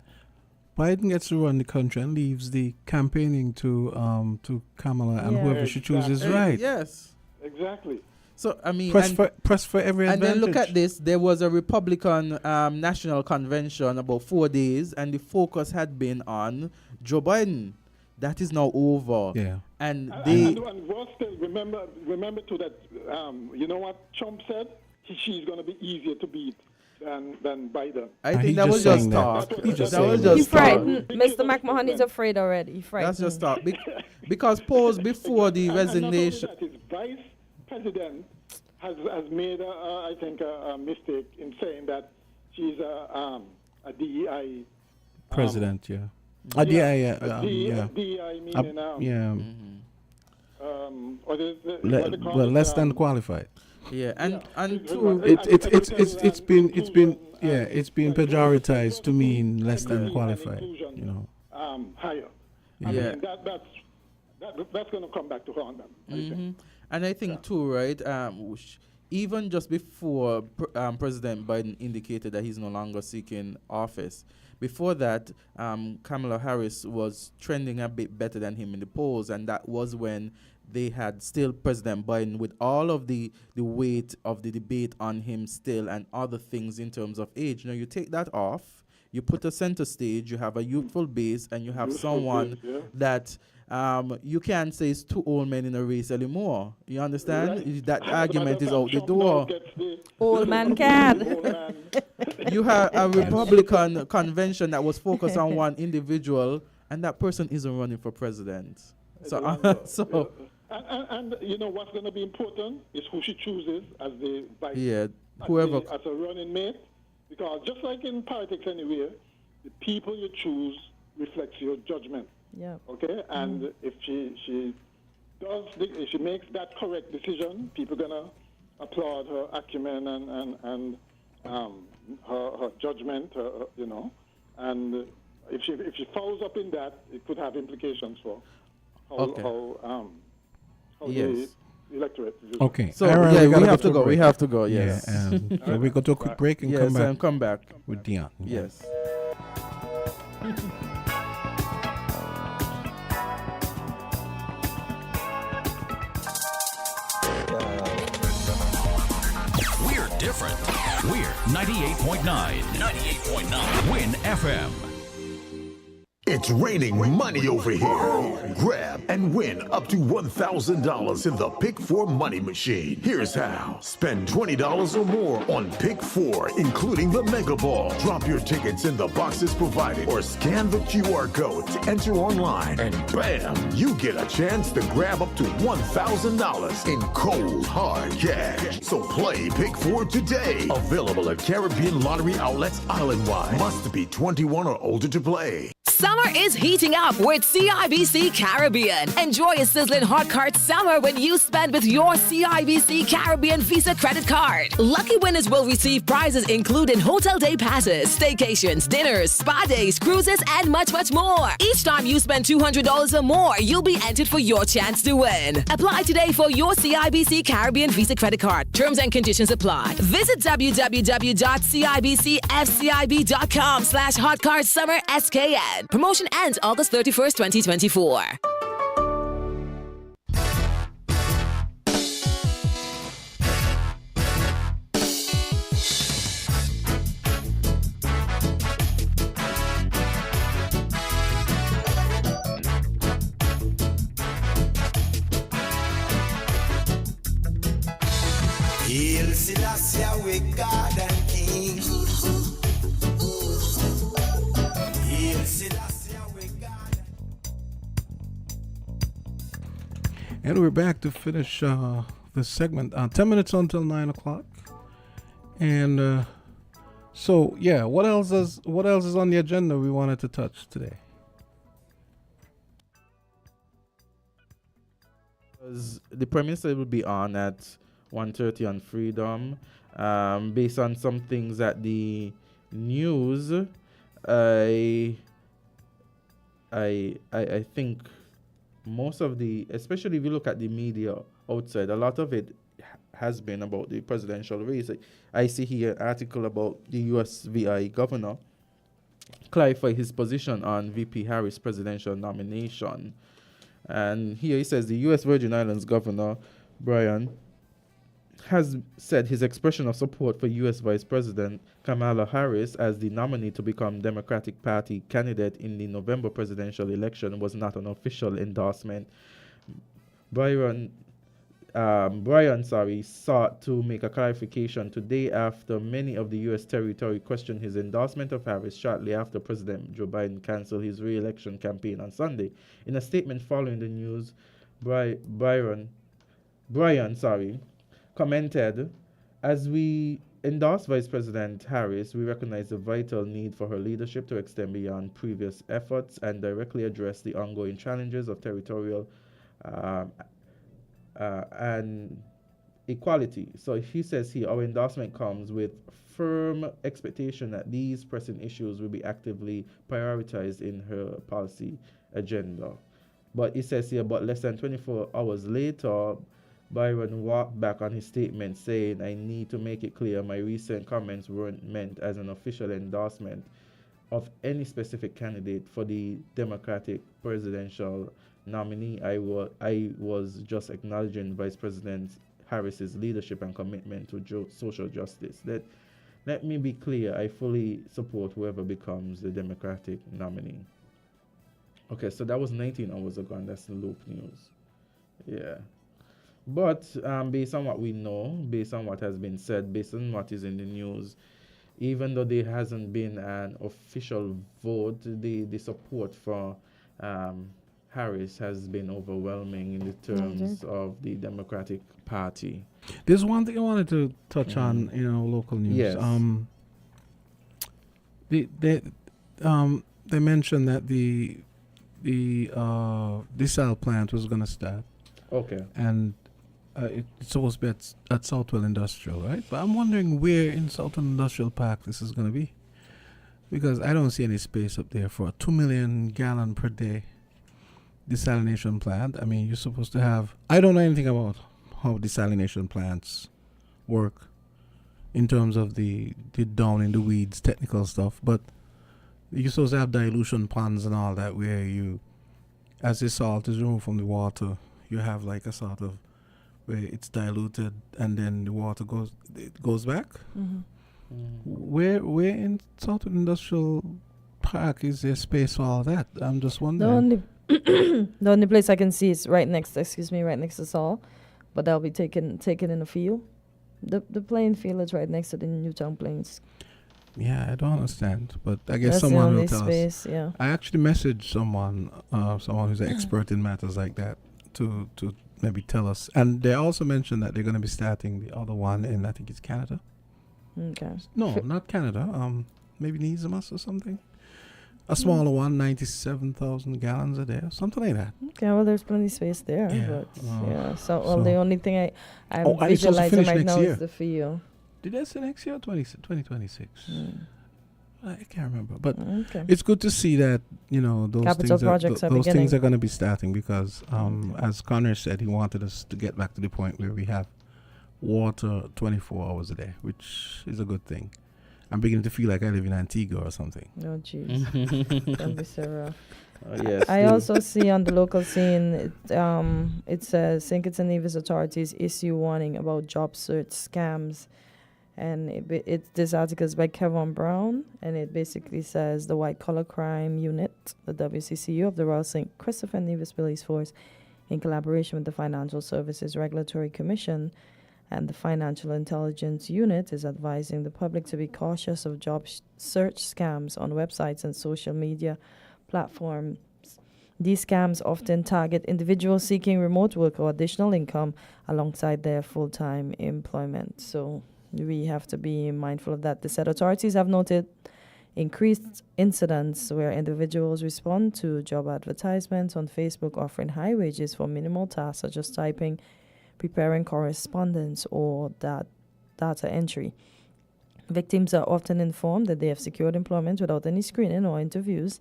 Biden gets to run the country and leaves the campaigning to Kamala and Yeah. whoever she chooses, right? Yes. Exactly. So I mean, Press for every and advantage. then look at this. There was a Republican national convention about 4 days, and the focus had been on Joe Biden. That is now over. Yeah. And And they. worse still, remember too that you know what Trump said? She's going to be easier to beat than Biden. I he think that just was just saying that. talk. He just That was saying that. He just talk. frightened. Mr. McMahon is afraid already. He frightened. That's just talk. Because polls before the And not only resignation. that, his vice president has made, I think, a mistake in saying that she's a DEI President, yeah. a Yeah. DEI meaning Yeah. what is it? What they call Well, it, less than qualified. Yeah, and It's- two. It's been pejoritized to mean less than and qualified. inclusion, You know. higher. I Yeah. mean, that's going to come back to haunt them. I think. And I think too, right? Even just before President Biden indicated that he's no longer seeking office, before that, Kamala Harris was trending a bit better than him in the polls, and that was when they had still President Biden with all of the weight of the debate on him still and other things in terms of age. You take that off, you put a center stage, you have a youthful base, and you have Youthful someone base, yeah. that you can't say it's 2 old men in a race anymore. You understand? Right. That But argument is Trump out the now door. gets the Old man can. old man. You have a Republican convention that was focused on one individual, and that person isn't running for president. So, And you know what's going to be important is who she chooses as the vice. yeah, whoever. As a running mate, because just like in politics anywhere, the people you choose reflects your judgment. Yeah. Okay, and if she makes that correct decision, people gonna applaud her acumen and her judgment. And if she follows up in that, it could have implications for how Yes. the electorate. Views. Okay. So Aaron, yeah, we gotta have to a go. We break. have to go. Yes. Yeah. So we go to a quick break and Yes, come back come back. with Dion. Yes. We're different. We're 98.9. 98.9. Win FM. It's raining money over here. Grab and win up to $1,000 in the Pick 4 Money Machine. Here's how. Spend $20 or more on Pick 4, including the Mega Ball. Drop your tickets in the boxes provided or scan the QR code to enter online. And bam, you get a chance to grab up to $1,000 in cold, hard cash. So play Pick 4 today. Available at Caribbean Lottery outlets island-wide. Must be 21 or older to play. Summer is heating up with CIBC Caribbean. Enjoy a sizzling hot cart summer when you spend with your CIBC Caribbean Visa credit card. Lucky winners will receive prizes including hotel day passes, staycations, dinners, spa days, cruises, and much, much more. Each time you spend $200 or more, you'll be entered for your chance to win. Apply today for your CIBC Caribbean Visa credit card. Terms and conditions apply. Visit www.cibcfcib.com/hotcardsummerskn. Promotion ends August 31st, 2024. Hail Selassie, we God and King. Hail Selassie, we God. And we're back to finish this segment. 10 minutes until 9 o'clock. And so, yeah, what else is on the agenda we wanted to touch today? The Prime Minister will be on at 1:30 on Freedom. Based on some things at the news, I think most of the, especially if you look at the media outside, a lot of it has been about the presidential race. I see here an article about the USVI governor clarify his position on VP Harris' presidential nomination. And here he says the U.S. Virgin Islands Governor Brian has said his expression of support for U.S. Vice President Kamala Harris as the nominee to become Democratic Party candidate in the November presidential election was not an official endorsement. Brian sought to make a clarification today after many of the U.S. territory questioned his endorsement of Harris shortly after President Joe Biden canceled his re-election campaign on Sunday. In a statement following the news, Brian commented, "As we endorse Vice President Harris, we recognize the vital need for her leadership to extend beyond previous efforts and directly address the ongoing challenges of territorial and equality." So he says here, our endorsement comes with firm expectation that these pressing issues will be actively prioritized in her policy agenda. But he says here, but less than 24 hours later, Byron walked back on his statement, saying, "I need to make it clear my recent comments weren't meant as an official endorsement of any specific candidate for the Democratic presidential nominee. I was just acknowledging Vice President Harris's leadership and commitment to social justice. Let me be clear, I fully support whoever becomes the Democratic nominee." Okay, so that was 19 hours ago, and that's the Loop News. Yeah. But based on what we know, based on what has been said, based on what is in the news, even though there hasn't been an official vote, the support for Harris has been overwhelming in the terms of the Democratic Party. There's one thing I wanted to touch on, local news. Yes. They mentioned that the desal plant was going to start. Okay. And it's supposed to be at Southwell Industrial, right? But I'm wondering where in Southwell Industrial Park this is going to be. Because I don't see any space up there for a 2 million gallon per day desalination plant. I mean, you're supposed to have... I don't know anything about how desalination plants work in terms of the down in the weeds technical stuff. But you're supposed to have dilution ponds and all that where you, as the salt is removed from the water, you have like a sort of where it's diluted and then the water goes back. Mm-hmm. Where in Southern Industrial park is there space for all that? I'm just wondering. The only place I can see is right next to Saul, but that'll be taken in the field. The playing field is right next to the Newtown Plains. Yeah, I don't understand, but I guess That's someone the will only tell space, us. yeah. I actually messaged someone who's an expert in matters like that, to maybe tell us. And they also mentioned that they're going to be starting the other one in, I think it's Canada. Okay. No, not Canada. Maybe Neesemas or something. A smaller one, 97,000 gallons a day, or something like that. Okay, well, there's plenty of space there. Yeah. But, so the only thing I'm and it's supposed to visualizing finish right next now year. is the field. Did I say next year or 2026? I can't remember. But Okay. it's good to see that, those Capital projects are those things beginning. are going to be starting because, as Connor said, he wanted us to get back to the point where we have water 24 hours a day, which is a good thing. I'm beginning to feel like I live in Antigua or something. Oh, jeez. Don't be so rough. Yes, I also see on the local scene, it says St. Kitts and Nevis authorities issue warning about job search scams. And this article is by Kevin Brown, and it basically says the White Collar Crime Unit, the WCCU of the Royal St. Christopher and Nevis Police Force, in collaboration with the Financial Services Regulatory Commission and the Financial Intelligence Unit, is advising the public to be cautious of job search scams on websites and social media platforms. These scams often target individuals seeking remote work or additional income alongside their full-time employment. So we have to be mindful of that. The said authorities have noted increased incidents where individuals respond to job advertisements on Facebook offering high wages for minimal tasks such as typing, preparing correspondence, or data entry. Victims are often informed that they have secured employment without any screening or interviews,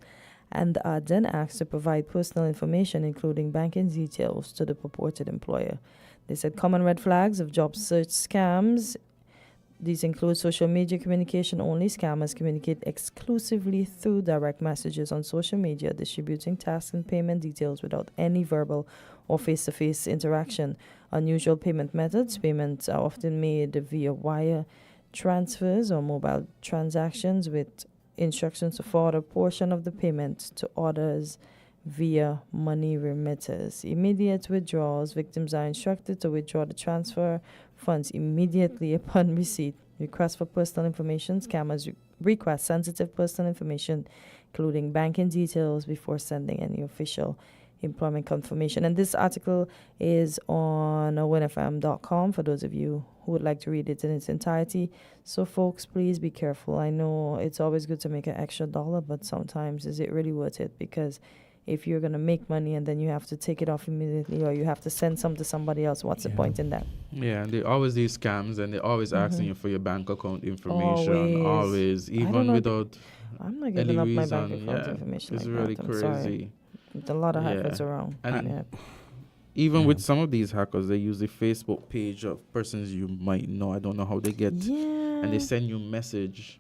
and are then asked to provide personal information, including banking details, to the purported employer. They said common red flags of job search scams. These include social media communication only. Scammers communicate exclusively through direct messages on social media, distributing task and payment details without any verbal or face-to-face interaction. Unusual payment methods. Payments are often made via wire transfers or mobile transactions with instructions to forward a portion of the payment to others via money remitters. Immediate withdrawals. Victims are instructed to withdraw the transfer funds immediately upon receipt. Requests for personal information. Scammers request sensitive personal information, including banking details, before sending any official employment confirmation. And this article is on WINNFM.com for those of you who would like to read it in its entirety. So, folks, please be careful. I know it's always good to make an extra dollar, but sometimes is it really worth it? Because if you're going to make money and then you have to take it off immediately, or you have to send some to somebody else, what's the point in that? Yeah, and they always these scams, and they're always asking you for your bank account information. Always, even without I'm not giving up my bank reason. account information. It's like really that. I'm crazy. sorry. There's a lot of hackers around. And even with some of these hackers, they use the Facebook page of persons you might know. I don't know how they get, and they send you message.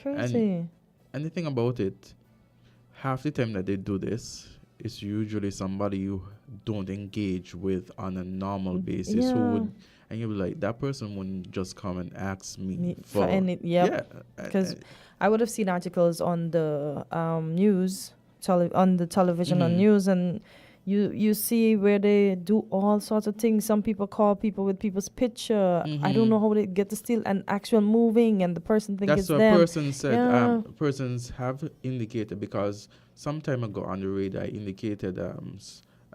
Crazy. And the thing about it, half the time that they do this, it's usually somebody you don't engage with on a normal basis who would, and you'll be like, that person wouldn't just come and ask me for any. Because I would have seen articles on the news, on the television, on news, and you see where they do all sorts of things. Some people call people with people's picture. I don't know how they get to steal an actual moving, and the person thinks it's them. That's what person said. Persons have indicated, because some time ago on the radar, I indicated a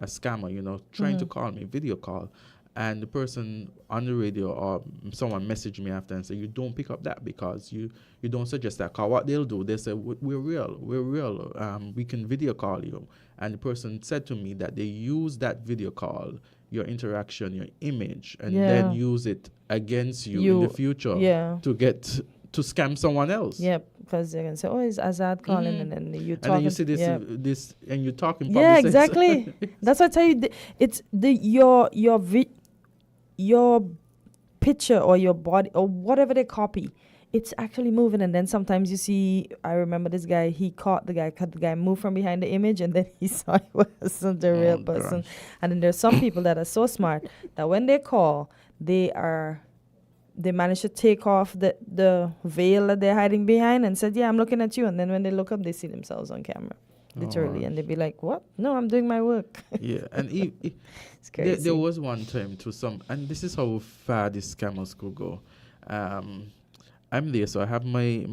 scammer, trying to call me, video call. And the person on the radio or someone messaged me after and said, you don't pick up that because you don't suggest that call. What they'll do, they say, we're real. We can video call you. And the person said to me that they use that video call, your interaction, your image, and then use it against you in the future to scam someone else. Yep, because they're going to say, oh, it's Azard calling, and then you talk. And then you see this, and you talk in public. Yeah, exactly. That's what I tell you. It's your picture or your body or whatever they copy, it's actually moving. And then sometimes you see, I remember this guy, he cut the guy move from behind the image, and then he saw it wasn't the real person. And then there's some people that are so smart that when they call, they are they managed to take off the veil that they're hiding behind and said, yeah, I'm looking at you. And then when they look up, they see themselves on camera, literally. And they'd be like, what? No, I'm doing my work. Yeah, and it's crazy. There was one time and this is how far these scammers could go. I'm there, so I have my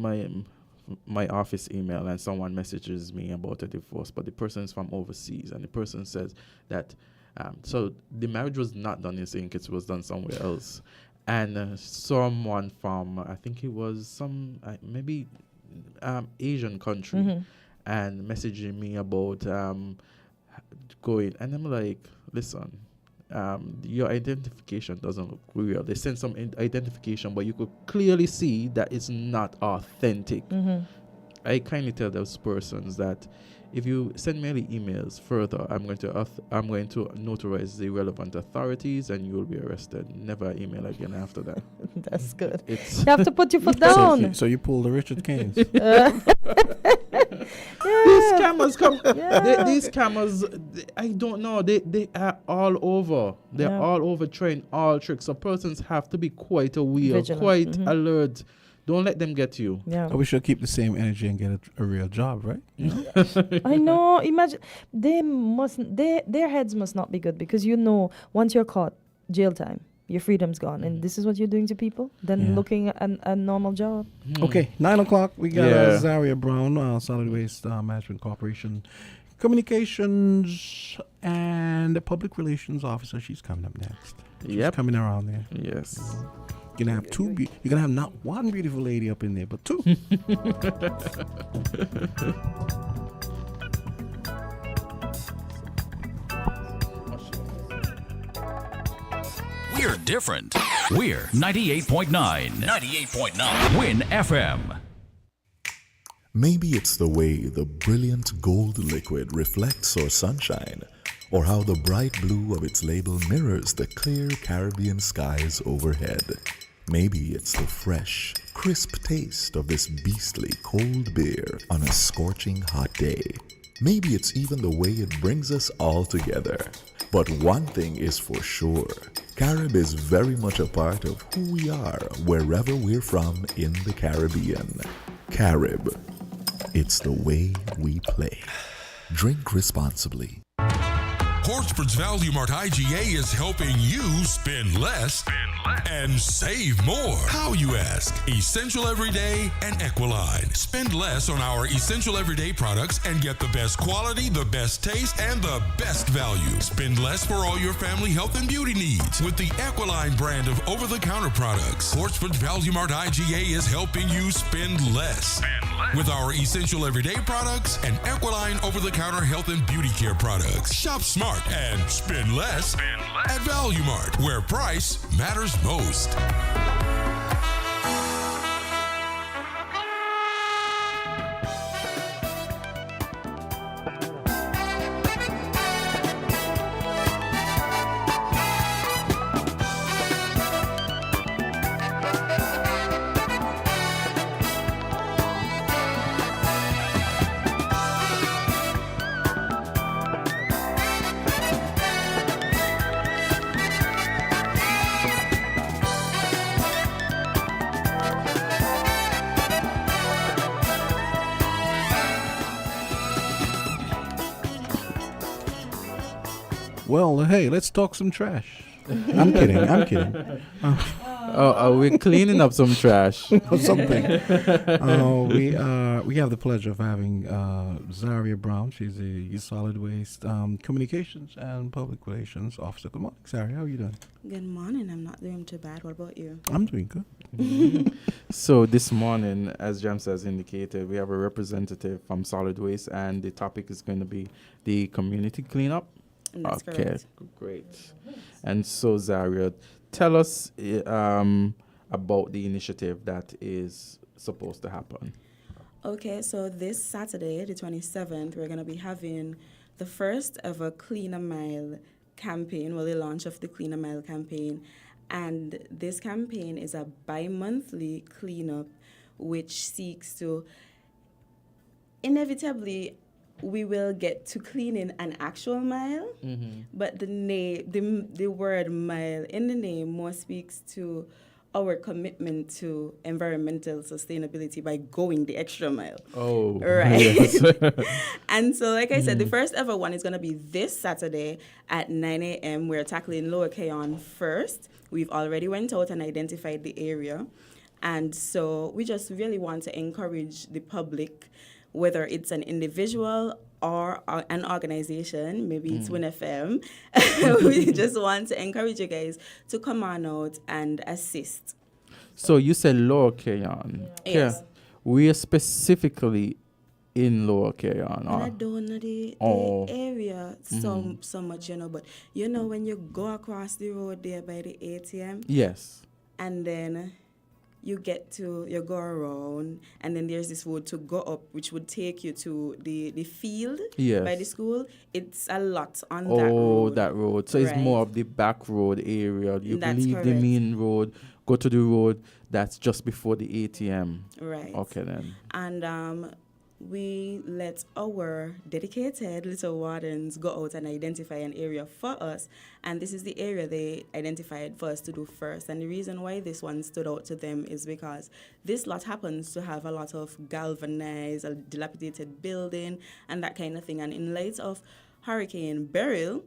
office email, and someone messages me about a divorce, but the person is from overseas, and the person says that so the marriage was not done in St. Kitts, it was done somewhere else. And someone from, I think it was some maybe Asian country, and messaging me about going, and I'm like, listen, your identification doesn't look real. They sent some identification, but you could clearly see that it's not authentic. I kindly tell those persons that if you send me any emails further, I'm going to notarize the relevant authorities, and you will be arrested. Never email again after that. That's good. You have to put your foot down. So you pull the Richard Keynes. These scammers come. These scammers, I don't know. They are all over. They're all over, trained all tricks. So persons have to be quite aware, vigilant, quite alert. Don't let them get you. Yeah. So we should keep the same energy and get a real job, right? I know. Imagine their heads must not be good, because once you're caught, jail time, your freedom's gone, and this is what you're doing to people. Then looking at a normal job. Okay, 9:00. We got Azaria Brown, Solid Waste Management Corporation Communications and Public Relations Officer. She's coming up next. She's coming around there. Yes. You're gonna have you're gonna have not one beautiful lady up in there, but two. We're different. We're 98.9. 98.9. Win FM. Maybe it's the way the brilliant gold liquid reflects our sunshine, or how the bright blue of its label mirrors the clear Caribbean skies overhead. Maybe it's the fresh, crisp taste of this beastly cold beer on a scorching hot day. Maybe it's even the way it brings us all together. But one thing is for sure, Carib is very much a part of who we are wherever we're from in the Caribbean. Carib, it's the way we play. Drink responsibly. Horsford's Value Mart IGA is helping you spend less and save more. How, you ask? Essential Everyday and Equiline. Spend less on our Essential Everyday products and get the best quality, the best taste, and the best value. Spend less for all your family health and beauty needs with the Equiline brand of over-the-counter products. Horsford's Value Mart IGA is helping you spend less with our Essential Everyday products and Equiline over-the-counter health and beauty care products. Shop smart and spend less at Value Mart, where price matters most. Well, hey, let's talk some trash. I'm kidding. Are we cleaning up some trash? Or something. We have the pleasure of having Zaria Brown. She's a solid waste communications and public relations officer. Good morning, Zaria. How are you doing? Good morning. I'm not doing too bad. What about you? I'm doing good. So this morning, as James has indicated, we have a representative from Solid Waste, and the topic is going to be the community cleanup. That's correct. Great. And so, Zaria, tell us about the initiative that is supposed to happen. Okay, so this Saturday, the 27th, we're going to be having the first ever Clean a Mile campaign, the launch of the Clean a Mile campaign. And this campaign is a bi-monthly cleanup which seeks to inevitably we will get to cleaning an actual mile, but the word mile in the name more speaks to our commitment to environmental sustainability by going the extra mile. Oh, right. Yes. And so, like I said, the first ever one is going to be this Saturday at 9 a.m. We're tackling Lower Keyon first. We've already went out and identified the area. And so we just really want to encourage the public, whether it's an individual or an organization, maybe it's WINNFM. We just want to encourage you guys to come on out and assist. So you said Lower Keyon. Yes. Yeah. We are specifically in Lower Keyon. And I don't know the area so much, but when you go across the road there by the ATM. Yes. And then you go around, and then there's this road to go up, which would take you to the field by the school. It's a lot on that road. Oh, that road. So it's more of the back road area. You leave correct. the main road, go to the road that's just before the ATM. Right. Okay, then. And we let our dedicated little wardens go out and identify an area for us. And this is the area they identified for us to do first. And the reason why this one stood out to them is because this lot happens to have a lot of galvanized, a dilapidated building, and that kind of thing. And in light of Hurricane Beryl,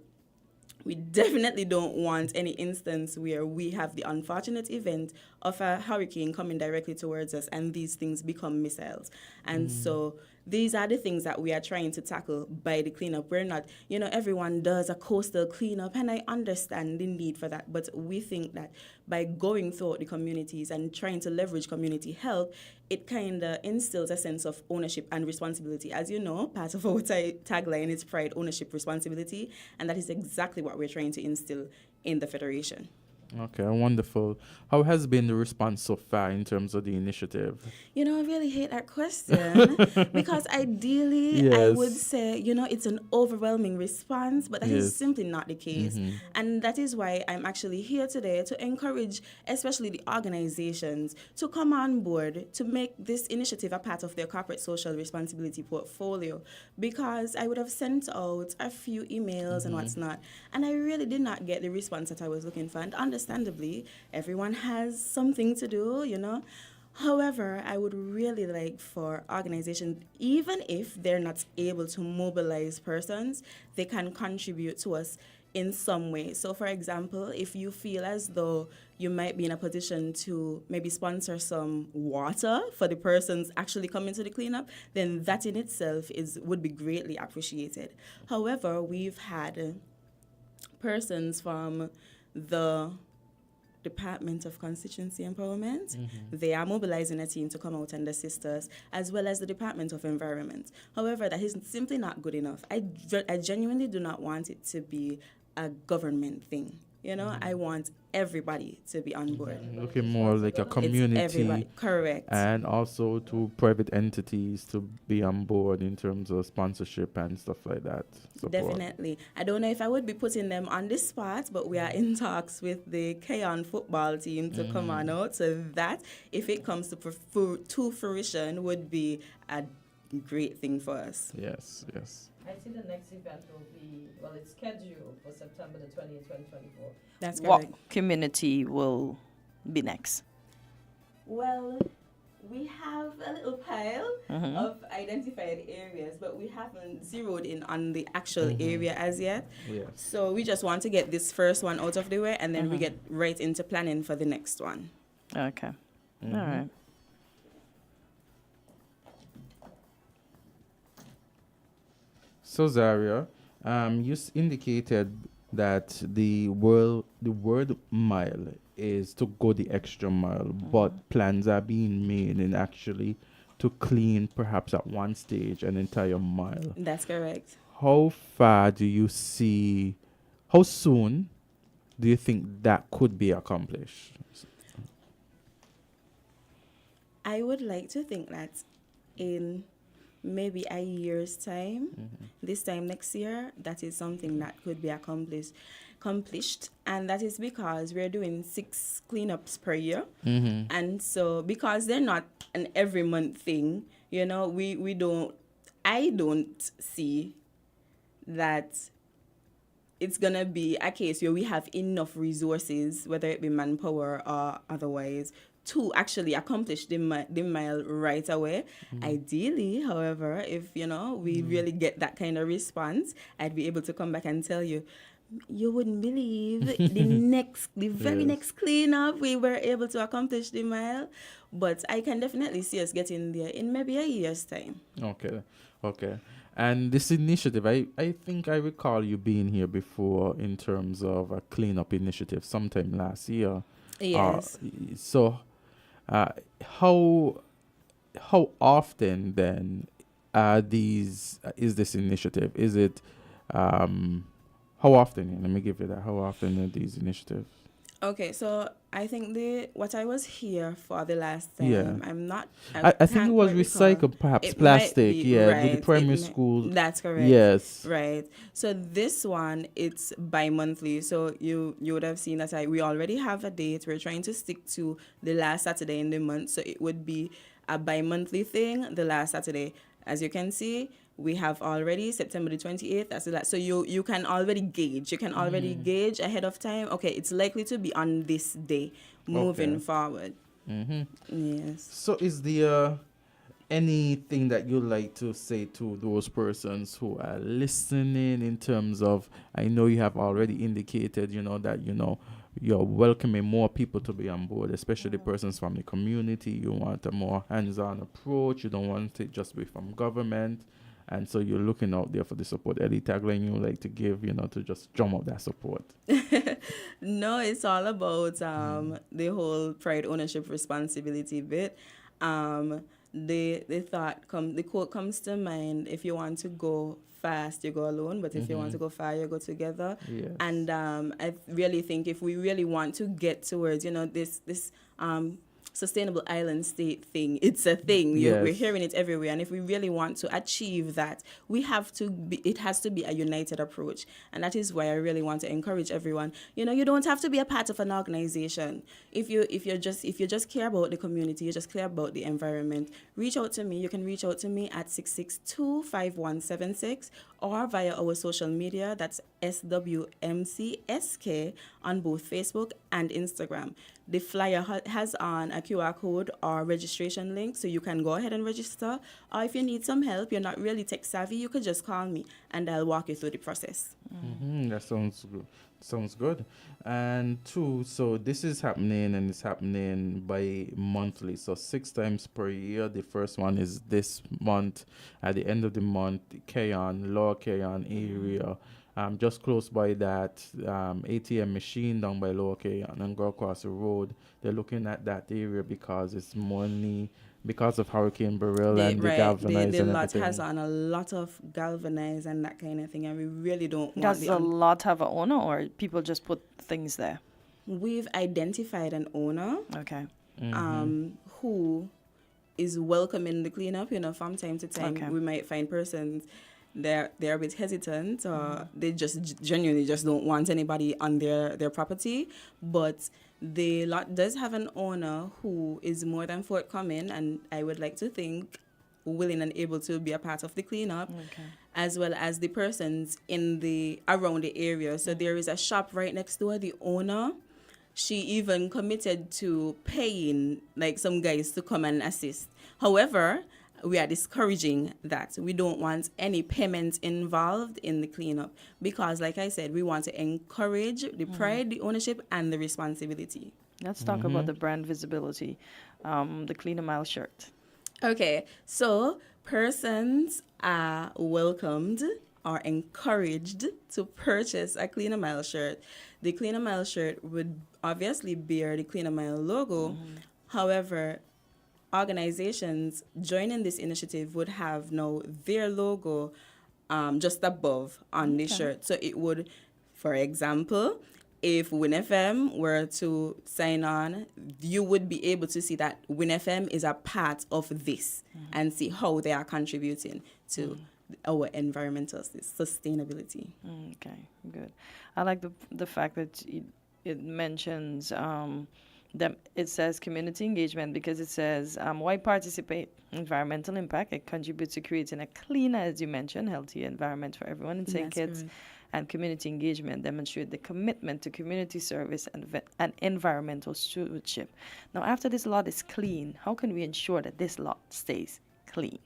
we definitely don't want any instance where we have the unfortunate event of a hurricane coming directly towards us and these things become missiles. And so these are the things that we are trying to tackle by the cleanup. We're not, everyone does a coastal cleanup, and I understand the need for that. But we think that by going throughout the communities and trying to leverage community help, it kind of instills a sense of ownership and responsibility. As you know, part of our tagline is pride, ownership, responsibility, and that is exactly what we're trying to instill in the Federation. Okay, wonderful. How has been the response so far in terms of the initiative? I really hate that question because ideally I would say, it's an overwhelming response, but that is simply not the case. And that is why I'm actually here today to encourage, especially the organizations, to come on board to make this initiative a part of their corporate social responsibility portfolio, because I would have sent out a few emails and what's not, and I really did not get the response that I was looking for. And understandably, everyone has something to do, However, I would really like for organizations, even if they're not able to mobilize persons, they can contribute to us in some way. So, for example, if you feel as though you might be in a position to maybe sponsor some water for the persons actually coming to the cleanup, then that in itself would be greatly appreciated. However, we've had persons from the Department of Constituency Empowerment. They are mobilizing a team to come out and assist us, as well as the Department of Environment. However, that is simply not good enough. I genuinely do not want it to be a government thing. I want everybody to be on board. Looking more like a community. It's everybody, correct. And also to private entities to be on board in terms of sponsorship and stuff like that. Support. Definitely. I don't know if I would be putting them on the spot, but we are in talks with the Keyon football team to come on out. So that, if it comes to fruition, would be a great thing for us. Yes, yes. I see the next event will be, it's scheduled for September the 20th, 2024. That's correct. What community will be next? Well, we have a little pile of identified areas, but we haven't zeroed in on the actual area as yet. Yes. So we just want to get this first one out of the way, and then we get right into planning for the next one. Okay. All right. So Zaria, you indicated that the word mile is to go the extra mile, but plans are being made in actually to clean perhaps at one stage an entire mile. That's correct. How far do you see, how soon do you think that could be accomplished? I would like to think that in maybe a year's time, this time next year, that is something that could be accomplished. And that is because we're doing 6 cleanups per year. And so because they're not an every month thing, I don't see that it's going to be a case where we have enough resources, whether it be manpower or otherwise, to actually accomplish the mile right away. Ideally, however, if, we really get that kind of response, I'd be able to come back and tell you, you wouldn't believe the very next cleanup we were able to accomplish the mile. But I can definitely see us getting there in maybe a year's time. Okay. And this initiative, I think I recall you being here before in terms of a cleanup initiative sometime last year. Yes. So how often then is this initiative? Is it how often? Let me give you that. How often are these initiatives? Okay, so I think what I was here for the last time, I'm not. I think it was recycled, perhaps plastic. Right, with the primary school. That's correct. Yes. Right. So this one, it's bi-monthly. So you would have seen that we already have a date. We're trying to stick to the last Saturday in the month. So it would be a bi-monthly thing, the last Saturday. As you can see, we have already September the 28th. That's the last. So you can already gauge. You can already gauge ahead of time. Okay, it's likely to be on this day moving forward. Yes. So is there anything that you'd like to say to those persons who are listening in terms of, I know you have already indicated, that, you're welcoming more people to be on board, especially persons from the community. You want a more hands-on approach. You don't want it just be from government. And so you're looking out there for the support. Any tagline you like to give, to just drum up that support? No, it's all about the whole pride, ownership, responsibility bit. The quote comes to mind: if you want to go fast, you go alone, but if you want to go far, you go together. Yes. And I really think if we really want to get towards, this sustainable island state thing, it's a thing. Yes. We're hearing it everywhere, and if we really want to achieve that, it has to be a united approach. And that is why I really want to encourage everyone. You don't have to be a part of an organization. If you just care about the community, you just care about the environment, reach out to me. You can reach out to me at 662-5176 or via our social media. That's SWMCSK on both Facebook and Instagram. The flyer has on a QR code or registration link, so you can go ahead and register. Or if you need some help, you're not really tech savvy, you could just call me and I'll walk you through the process. That sounds good. And two, so this is happening, and it's happening by monthly. So 6 times per year. The first one is this month. At the end of the month, Lower Keyon area. Just close by that ATM machine down by Lower Keyon and go across the road. They're looking at that area because it's money because of Hurricane Beryl and the galvanized the and lot everything. has on a lot of galvanized and that kind of thing, and we really don't want Does the lot have an owner, or people just put things there? We've identified an owner. Okay. Who is welcoming the cleanup. From time to time, we might find persons they're a bit hesitant, or they just genuinely just don't want anybody on their property. But the lot does have an owner who is more than forthcoming, and I would like to think willing and able to be a part of the cleanup, as well as the persons around the area. So there is a shop right next door. The owner, she even committed to paying some guys to come and assist. However, we are discouraging that. We don't want any payments involved in the cleanup because, like I said, we want to encourage the pride, the ownership, and the responsibility. Let's talk about the brand visibility, the Clean a Mile shirt. Okay, so persons are welcomed or encouraged to purchase a Clean a Mile shirt. The Clean a Mile shirt would obviously bear the Clean a Mile logo. However, organizations joining this initiative would have now their logo just above on the shirt. So it would, for example, if WINNFM were to sign on, you would be able to see that WINNFM is a part of this and see how they are contributing to our environmental sustainability. Okay, good. I like the fact that it mentions It says community engagement because it says why participate? Environmental impact. It contributes to creating a cleaner, as you mentioned, healthier environment for everyone in St. Kitts. Correct. And community engagement demonstrate the commitment to community service and environmental stewardship. Now, after this lot is clean, how can we ensure that this lot stays clean?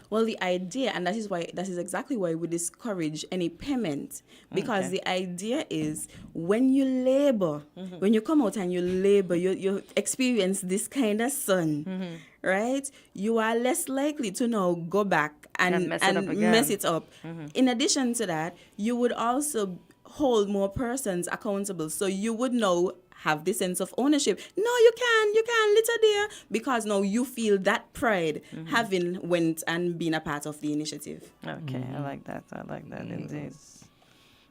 Well, the idea, and that is exactly why we discourage any payment, because the idea is when you labor, when you come out and you labor, you experience this kind of sun, right? You are less likely to now go back and mess it up. In addition to that, you would also hold more persons accountable, so you would know have this sense of ownership. No, you can, little dear, because now you feel that pride having went and been a part of the initiative. Okay, I like that indeed.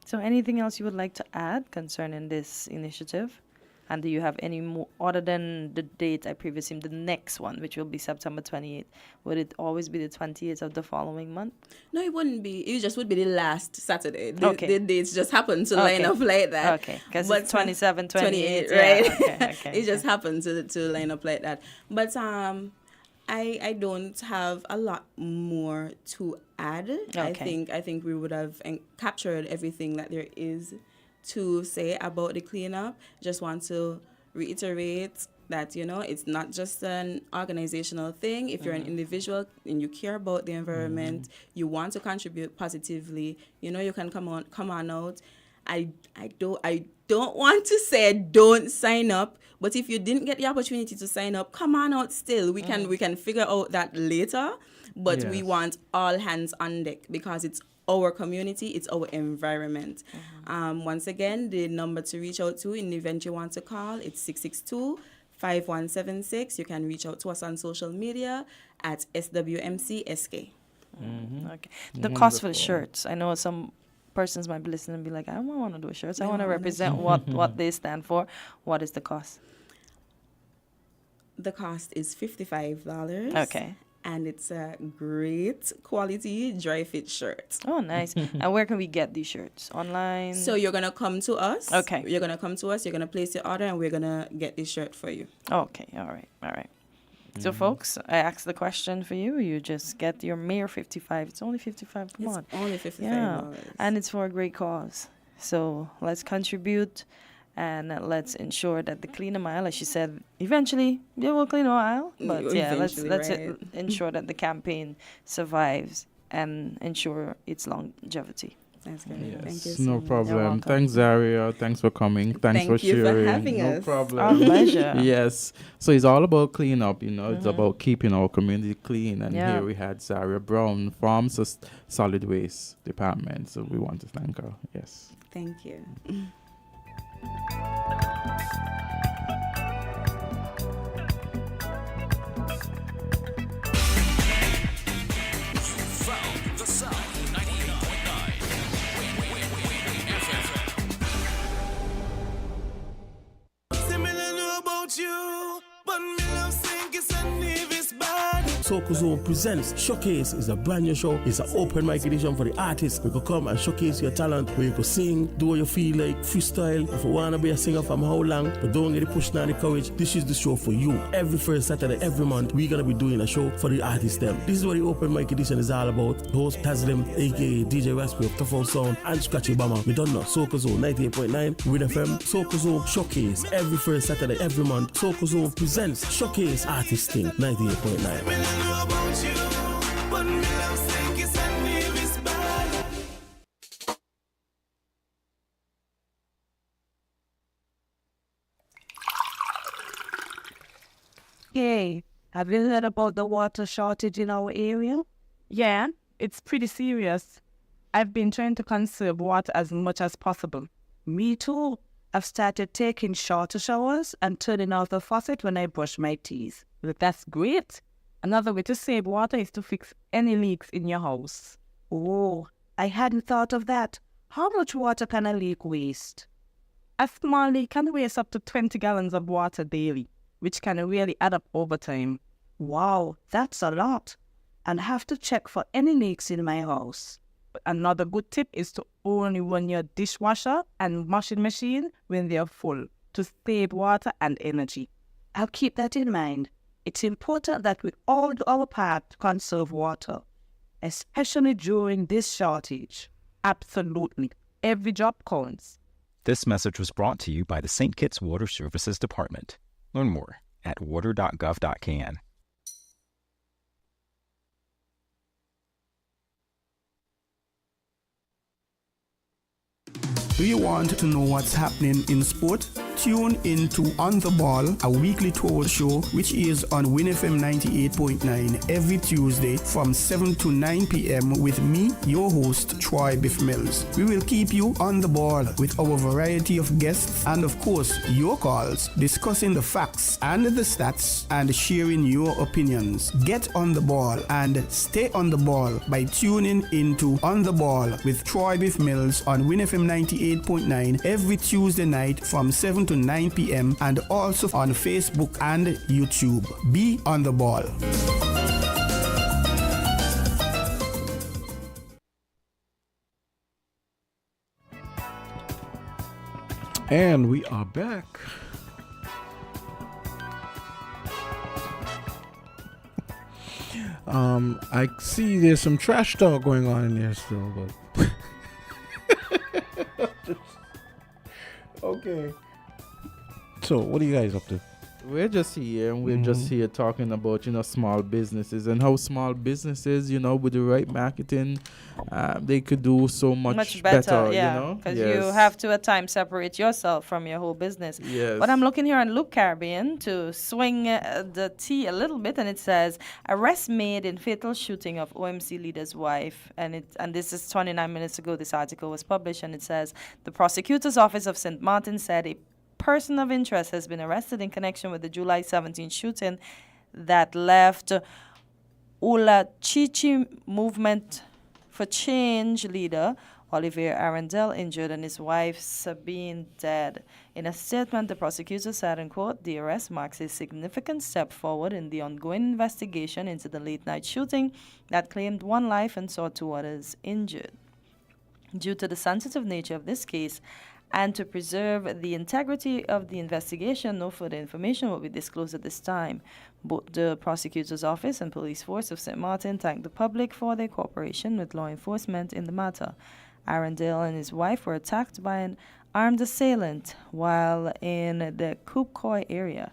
So anything else you would like to add concerning this initiative? And do you have any more, other than the date I previously, the next one, which will be September 28th, would it always be the 28th of the following month? No, it wouldn't be. It just would be the last Saturday. The dates just happen to line up like that. Okay, because it's 27, 28, right? Yeah, okay. It just happened to line up like that. But I don't have a lot more to add. Okay. I think we would have captured everything that there is to say about the cleanup. Just want to reiterate that, it's not just an organizational thing. If you're an individual and you care about the environment, you want to contribute positively, you can come on out. I don't want to say don't sign up, but if you didn't get the opportunity to sign up, come on out still. We can figure out that later, but we want all hands on deck because it's our community, it's our environment. Once again, the number to reach out to in the event you want to call, it's 662-5176. You can reach out to us on social media at SWMCSK. Okay. The cost for the shirts. I know some persons might be listening and be like, I don't want to do shirts. I want to represent what they stand for. What is the cost? The cost is $55. Okay. And it's a great quality dry fit shirt. Oh, nice. And where can we get these shirts? Online? So you're going to come to us. Okay. You're going to come to us. You're going to place your order, and we're going to get this shirt for you. Okay. All right. So, folks, I asked the question for you. You just get your mere 55. It's only 55. Come on. It's only $55. Yeah. And it's for a great cause. So let's contribute. And let's ensure that the cleaner mile, as she said, eventually they will clean our aisle. But let's ensure that the campaign survives and ensure its longevity. That's good. Yes, Thank you so no much. problem. Thanks, Zaria. Thanks for coming. Thanks for sharing. Thank you for having us. No problem. Our pleasure. Yes. So it's all about cleanup, It's about keeping our community clean. And here we had Zaria Brown from Solid Waste Department. So we want to thank her. Yes. Thank you. From the South, 98.9 FM. Say me no know about you, but me love sing it's a Nevis bad. Soca Zone presents Showcase. Is a brand new show. It's an open mic edition for the artists. You could come and showcase your talent, where you could sing, do what you feel like, freestyle. If you want to be a singer from how long, but don't get the push nor the courage, this is the show for you. Every first Saturday, every month, we're going to be doing a show for the artists them. This is what the open mic edition is all about. The host Tazlim, aka DJ Raspy of Tough Out Sound, and Scratchy Bama. We don't know. Soca Zone 98.9, Win FM, Soca Zone Showcase. Every first Saturday, every month, Soca Zone presents Showcase Artist Thing 98.9. Hey, have you heard about the water shortage in our area? Yeah, it's pretty serious. I've been trying to conserve water as much as possible. Me too. I've started taking shorter showers and turning off the faucet when I brush my teeth. That's great. Another way to save water is to fix any leaks in your house. Oh, I hadn't thought of that. How much water can a leak waste? A small leak can waste up to 20 gallons of water daily, which can really add up over time. Wow, that's a lot. And have to check for any leaks in my house. But another good tip is to only run your dishwasher and washing machine when they are full to save water and energy. I'll keep that in mind. It's important that we all do our part to conserve water, especially during this shortage. Absolutely. Every drop counts. This message was brought to you by the St. Kitts Water Services Department. Learn more at water.gov.kn. Do you want to know what's happening in sport? Tune into On the Ball, a weekly tour show which is on WINNFM 98.9 every Tuesday from 7 to 9 p.m. with me, your host, Troy Biff Mills. We will keep you on the ball with our variety of guests and, of course, your calls, discussing the facts and the stats and sharing your opinions. Get on the ball and stay on the ball by tuning into On the Ball with Troy Biff Mills on WINNFM 98.9 every Tuesday night from 7 to 9 p.m. and also on Facebook and YouTube. Be on the ball. And we are back. I see there's some trash talk going on in there still, but okay. So, what are you guys up to? We're just here, and we're just here talking about, small businesses and how small businesses, with the right marketing, they could do so much better, yeah, because you have to at times separate yourself from your whole business. Yes. But I'm looking here on Look Caribbean to swing the tea a little bit, and it says, arrest made in fatal shooting of OMC leader's wife. And this is 29 minutes ago, this article was published, and it says, the prosecutor's office of St. Martin said a person of interest has been arrested in connection with the July 17 shooting that left Ula Chichi Movement for Change leader Olivier Arundel injured and his wife Sabine dead. In a statement, the prosecutor said, and quote, the arrest marks a significant step forward in the ongoing investigation into the late-night shooting that claimed one life and saw 2 others injured. Due to the sensitive nature of this case, and to preserve the integrity of the investigation, no further information will be disclosed at this time. Both the prosecutor's office and police force of St. Martin thank the public for their cooperation with law enforcement in the matter. Arundel and his wife were attacked by an armed assailant while in the Coupcoy area.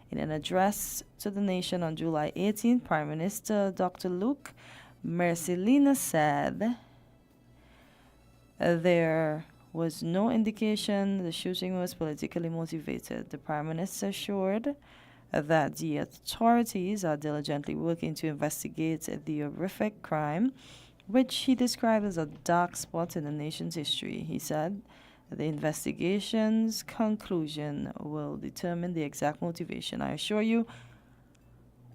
In an address to the nation on July 18, Prime Minister Dr. Luc Mercelina said there was no indication the shooting was politically motivated. The Prime Minister assured that the authorities are diligently working to investigate the horrific crime, which he described as a dark spot in the nation's history. He said the investigation's conclusion will determine the exact motivation. I assure you,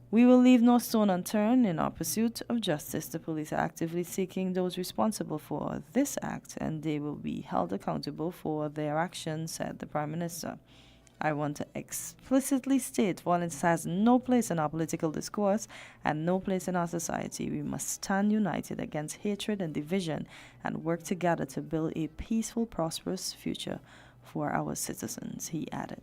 we will leave no stone unturned in our pursuit of justice. The police are actively seeking those responsible for this act, and they will be held accountable for their actions, said the Prime Minister. I want to explicitly state violence has no place in our political discourse and no place in our society. We must stand united against hatred and division and work together to build a peaceful, prosperous future for our citizens, he added.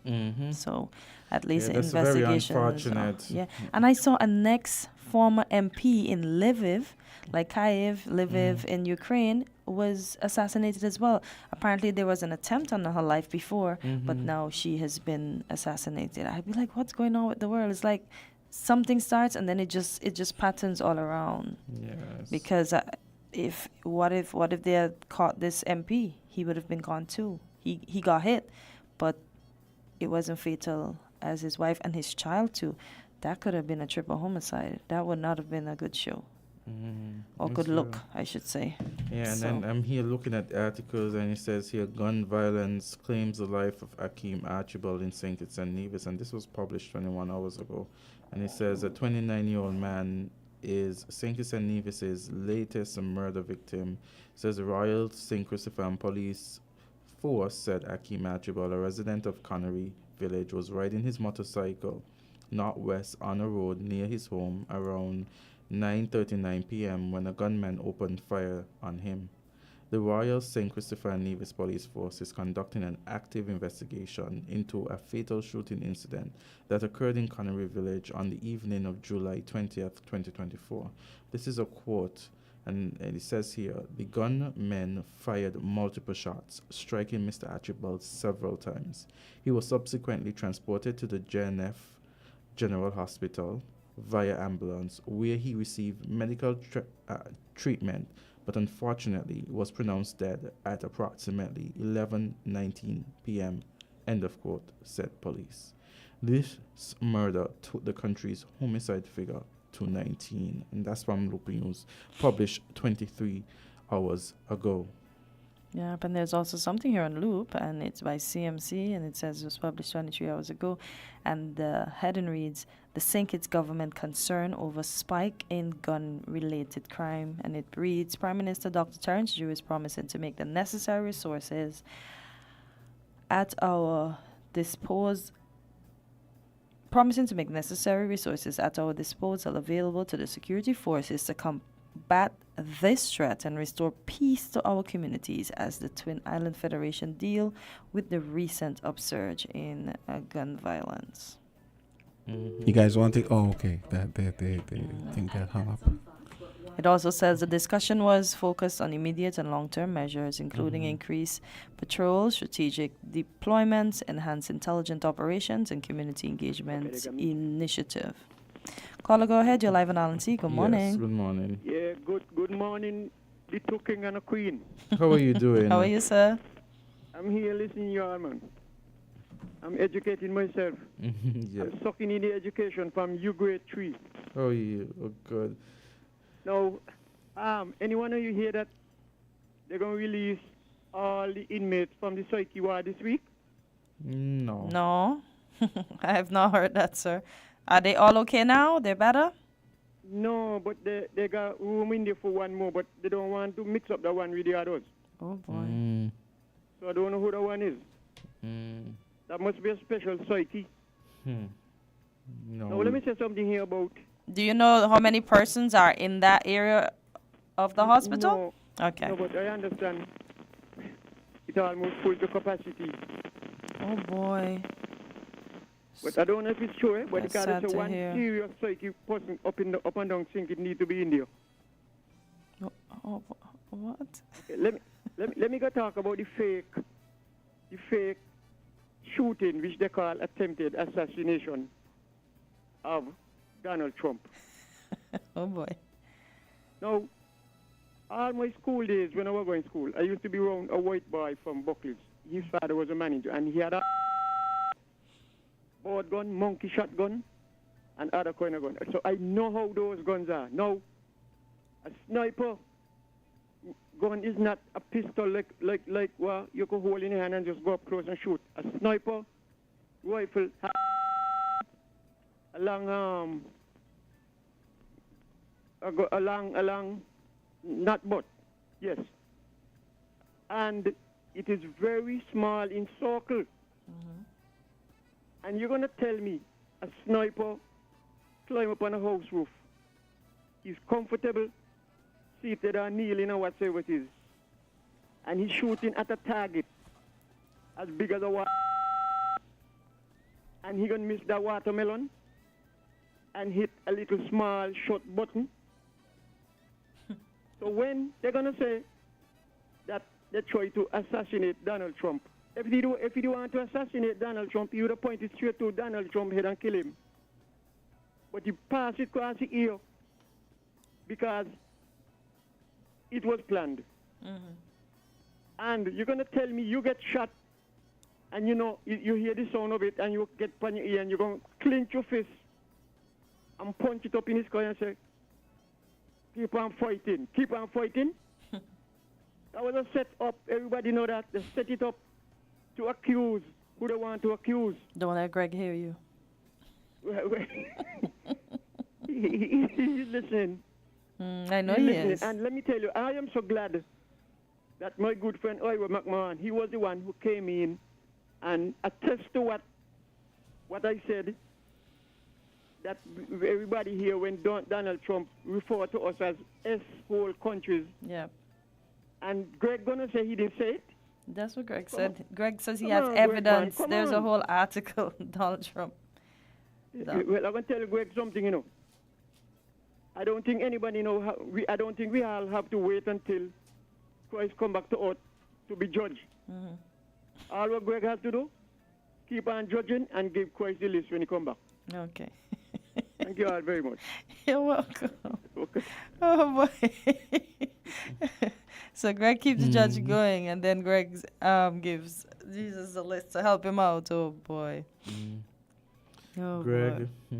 Mm-hmm. So, at least that's investigation. very unfortunate. And I saw an ex-former MP in Lviv, like Kyiv, Lviv in Ukraine, was assassinated as well. Apparently, there was an attempt on her life before, but now she has been assassinated. I'd be like, what's going on with the world? It's like something starts and then it just patterns all around. Yes. Because what if they had caught this MP? He would have been gone too. He got hit, but it wasn't fatal as his wife and his child too. That could have been a triple homicide. That would not have been a good show. Or good look, I should say. Yeah, and then I'm here looking at articles, and it says here, gun violence claims the life of Akeem Archibald in St. Kitts and Nevis, and this was published 21 hours ago. And it says a 29-year-old man is St. Kitts and Nevis's latest murder victim. It says the Royal St. Christopher and Police Force said Akeem Archibald, a resident of Connery Village, was riding his motorcycle northwest on a road near his home around 9:39 p.m. when a gunman opened fire on him. The Royal St. Christopher and Nevis Police Force is conducting an active investigation into a fatal shooting incident that occurred in Connery Village on the evening of July 20th, 2024. This is a quote, and it says here, the gunmen fired multiple shots, striking Mr. Archibald several times. He was subsequently transported to the JNF General Hospital via ambulance, where he received medical treatment, but unfortunately was pronounced dead at approximately 11:19 p.m., end of quote, said police. This murder took the country's homicide figure to 19, and that's from Loop News, published 23 hours ago. Yeah, and there's also something here on Loop, and it's by CMC, and it says it was published 23 hours ago, and the heading reads, "The St. Kitts government concern over spike in gun-related crime," and it reads, "Prime Minister Dr. Terence Drew is promising to make the necessary resources at our disposal available to the security forces to combat this threat and restore peace to our communities as the Twin Island Federation deal with the recent upsurge in gun violence." You guys want it? Oh, okay. That they think that hung up. It also says the discussion was focused on immediate and long-term measures, including increased patrols, strategic deployments, enhanced intelligent operations, and community engagement initiative. Caller, go ahead. You're live on Alan C. Good morning. Yes, good morning. Yeah, good morning, the two king and a queen. How are you doing? How are you, sir? I'm here listening to y'all, man. I'm educating myself. Yeah. I'm sucking in the education from U grade 3. How are you? Oh, good. Now, anyone of you hear that they're going to release all the inmates from the psyche ward this week? No. No, I have not heard that, sir. Are they all okay now? They're better? No, but they got room in there for one more, but they don't want to mix up the one with the others. Oh, boy. So I don't know who the one is. That must be a special psyche. No. Now, let me say something here about... Do you know how many persons are in that area of the hospital? No. Okay. No, but I understand it almost full to capacity. Oh, boy. But I don't know if it's true, eh? But That's because sad it's a to one hear. serious psyche person up and down sink, it need to be in there. Oh, what? Let me go talk about the fake shooting, which they call attempted assassination of Donald Trump. Oh, boy. Now, all my school days when I was going to school, I used to be around a white boy from Buckley's. His father was a manager, and he had a board gun, monkey shotgun, and other kind of gun. So I know how those guns are. Now, a sniper gun is not a pistol like well, you could hold in your hand and just go up close and shoot. A sniper rifle along not butt, yes, and it is very small in circle. And you're gonna tell me a sniper climb up on a house roof, he's comfortable, seated or kneeling or whatever it is, and he's shooting at a target as big as a water, and he gonna miss that watermelon and hit a little small short button. So when they're gonna say that they try to assassinate Donald Trump, if you want to assassinate Donald Trump, you would have pointed straight to Donald Trump's head and kill him. But you pass it across the ear because it was planned. And you're going to tell me you get shot and you hear the sound of it and you get on your ear and you're going to clench your fist and punch it up in his car and say, keep on fighting, keep on fighting. That was a set up. Everybody know that. They set it up to accuse who they want to accuse. Don't let Greg hear you. He's listening. I know he is. And let me tell you, I am so glad that my good friend Ira McMahon, he was the one who came in and attest to what I said, that everybody here, when Donald Trump referred to us as S-hole countries, yeah, And Greg gonna say he didn't say it? That's what Greg said. Greg says he Come has on, Greg, man, evidence. come There's a on. whole article, Donald Trump. Well, I'm gonna tell Greg something, you know. I don't think anybody know how. I don't think we all have to wait until Christ come back to earth to be judged. Mhm. All what Greg has to do, keep on judging and give Christ the list when he come back. Okay. Thank you all very much. You're welcome. Okay. Oh boy. So Greg keeps the judge going, and then Greg gives Jesus a list to help him out. Oh boy. Oh Greg, boy.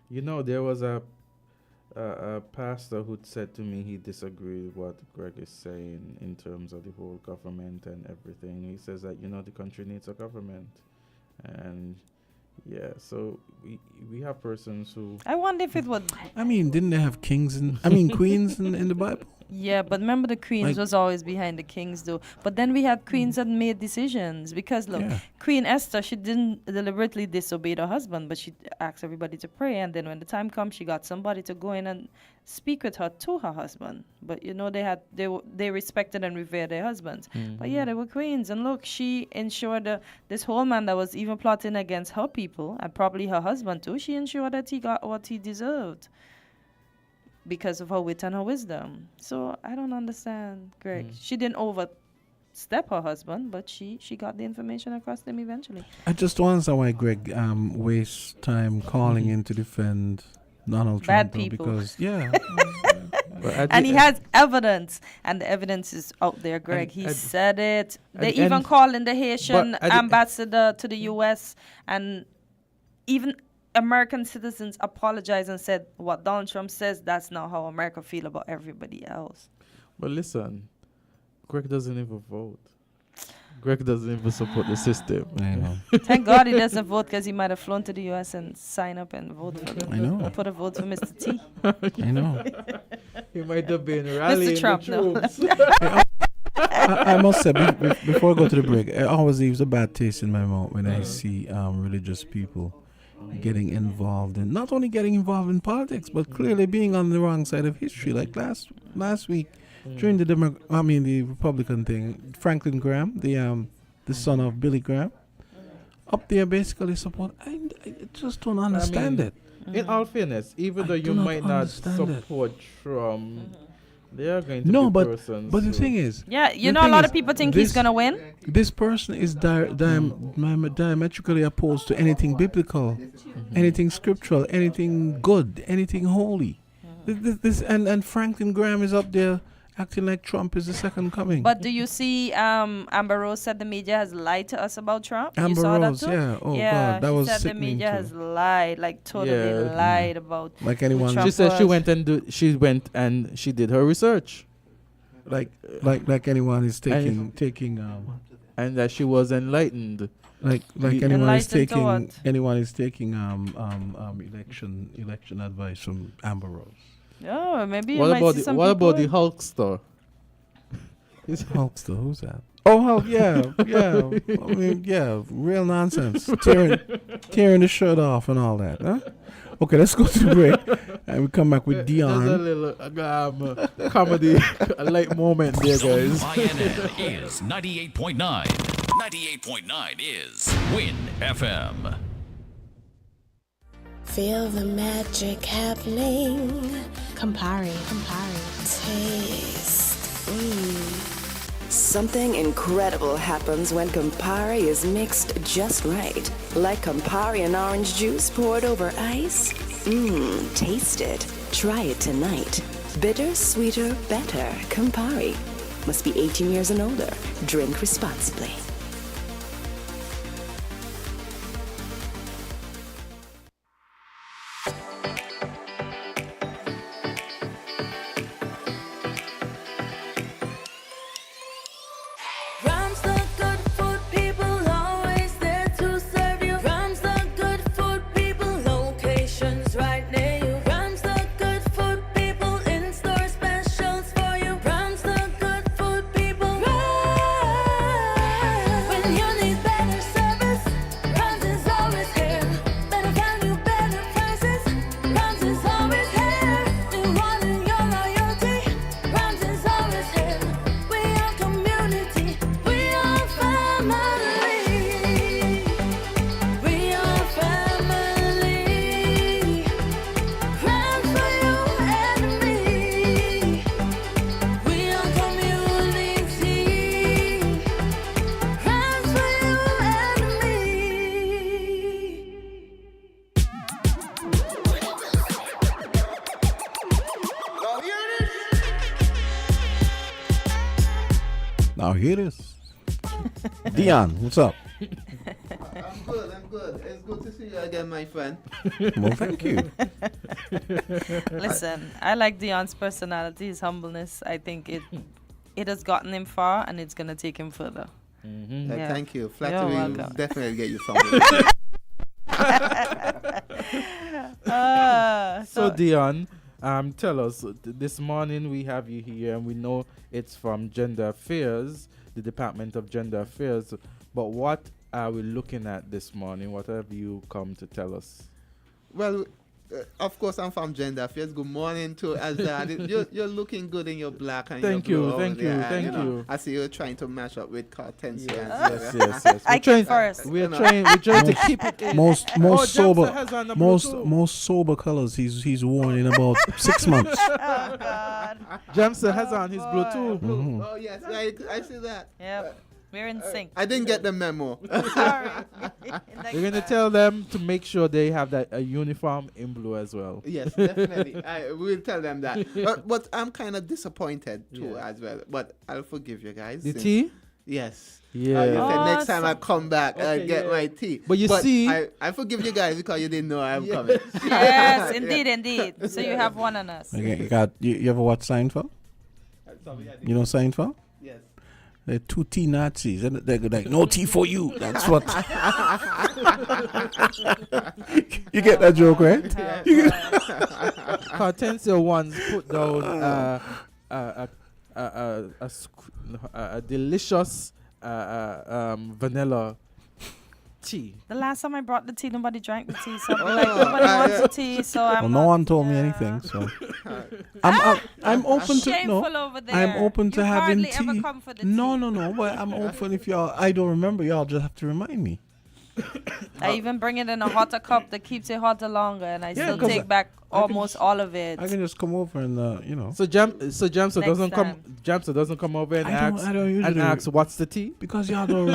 you know, there was a pastor who said to me he disagreed with what Greg is saying in terms of the whole government and everything. He says that, you know, the country needs a government. And yeah, so we have persons who... I wonder if it would... I mean, didn't they have queens queens in the Bible? Yeah, but remember the queens Like- was always behind the kings, though. But then we had queens that made decisions. Because, look, Yeah. Queen Esther, she didn't deliberately disobey her husband, but she asked everybody to pray. And then when the time comes, she got somebody to go in and speak with her to her husband. But, you know, they respected and revered their husbands. But, yeah, they were queens. And, look, she ensured this whole man that was even plotting against her people, and probably her husband, too, she ensured that he got what he deserved because of her wit and her wisdom. So I don't understand, Greg. She didn't overstep her husband, but she got the information across to him eventually. I just don't understand why Greg wastes time calling in to defend Donald Bad Trump. though, people. Because, yeah. And he has evidence, and the evidence is out there, Greg. He said it. They even called in the Haitian ambassador to the U.S., and even American citizens apologized and said what Donald Trump says, that's not how America feel about everybody else. But listen, Greg doesn't even vote. Greg doesn't even support the system. I know. Thank God he doesn't vote, because he might have flown to the U.S. and sign up and vote for them. I know. Put a vote for Mr. T. I know. He might have been rallying Mr. Trump, the no. troops. I must say, before I go to the break, it always leaves a bad taste in my mouth when I see religious people getting involved in, not only getting involved in politics, but clearly being on the wrong side of history. Like last week, during the the Republican thing, Franklin Graham, the son of Billy Graham, up there basically support. I just don't understand it. In all fairness, even though you might not support Trump, they are going to be persons. But the thing is, Yeah, you know, a lot of people think he's going to win. This person is diametrically opposed to anything biblical, anything scriptural, anything good, anything holy. This and Franklin Graham is up there acting like Trump is the second coming. But do you see Amber Rose said the media has lied to us about Trump? Amber you saw Rose, that too? yeah. Oh, yeah, God, that she was said the sickening media too. has lied, like totally lied about like who anyone. Trump She said was. she went and she did her research. Like anyone is taking and that she was enlightened. Like anyone is Enlightened to taking what? election advice from Amber Rose. Oh, maybe you What might about see some what about the people- Hulkster? Hulkster, who's that? Oh, Hulk, yeah. I mean, yeah, real nonsense. Tearing the shirt off and all that, huh? Okay, let's go to the break. And we come back with Dion. There's a little comedy, a light moment there, guys. WINN is 98.9. 98.9 is Win FM. Feel the magic happening. Campari. Taste. Something incredible happens when Campari is mixed just right. Like Campari and orange juice poured over ice. Taste it. Try it tonight. Bitter, sweeter, better. Campari. Must be 18 years and older. Drink responsibly. Rhymes the good food people, always there to serve you. Rhymes the good food people, locations right near you. Rhymes the good food people, in-store specials for you. Rhymes the good food people. Rhymes. Now here it is. Dion, what's up? I'm good. It's good to see you again, my friend. Well, thank you. Listen, I like Dion's personality, his humbleness. I think it has gotten him far, and it's gonna take him further. Yeah. Thank you. Flattery will definitely get you somewhere. So Dion, tell us, this morning we have you here, and we know it's from Gender Affairs, the Department of Gender Affairs. But what are we looking at this morning? What have you come to tell us? Well, of course, I'm from Gender Affairs. Good morning to Azard. You're looking good in your black and thank your you, blue. thank you, thank you. I see you're trying to match up with Kortensia. Yes. I came first. We're trying to keep it in. Most sober, Jamsa has on the blue too. most sober colors he's worn in about 6 months. Oh God. Jamsa has on his blue too. Mhm. Oh yes, I see that. Yep. We're in sync. I didn't get the memo. Sorry. We're going to tell them to make sure they have that a uniform in blue as well. Yes, definitely. I will tell them that. But I'm kind of disappointed too as well. But I'll forgive you guys. The tea? Yes. Yeah. You said next time I come back, I'll get my tea. But you see, I forgive you guys because you didn't know I'm coming. Yes, indeed. So you have one on us. Okay, you ever watch Seinfeld? You know Seinfeld? Yes. They're two tea Nazis, and they're like, no tea for you. That's what. You get that joke, right? Kortensia once put down a delicious vanilla tea. The last time I brought the tea, nobody drank the tea. So I'm like, nobody wants the tea. So Well, no one told me anything, so I'm open to Shameful over there. I'm open to You having hardly ever tea. come for the No, but I'm open if y'all. I don't remember. Y'all just have to remind me. I even bring it in a hotter cup that keeps it hotter longer, and I still 'cause take back almost all of it. I can just come over and So Jamsa doesn't time. come over and I don't usually ask what's the tea? Because y'all don't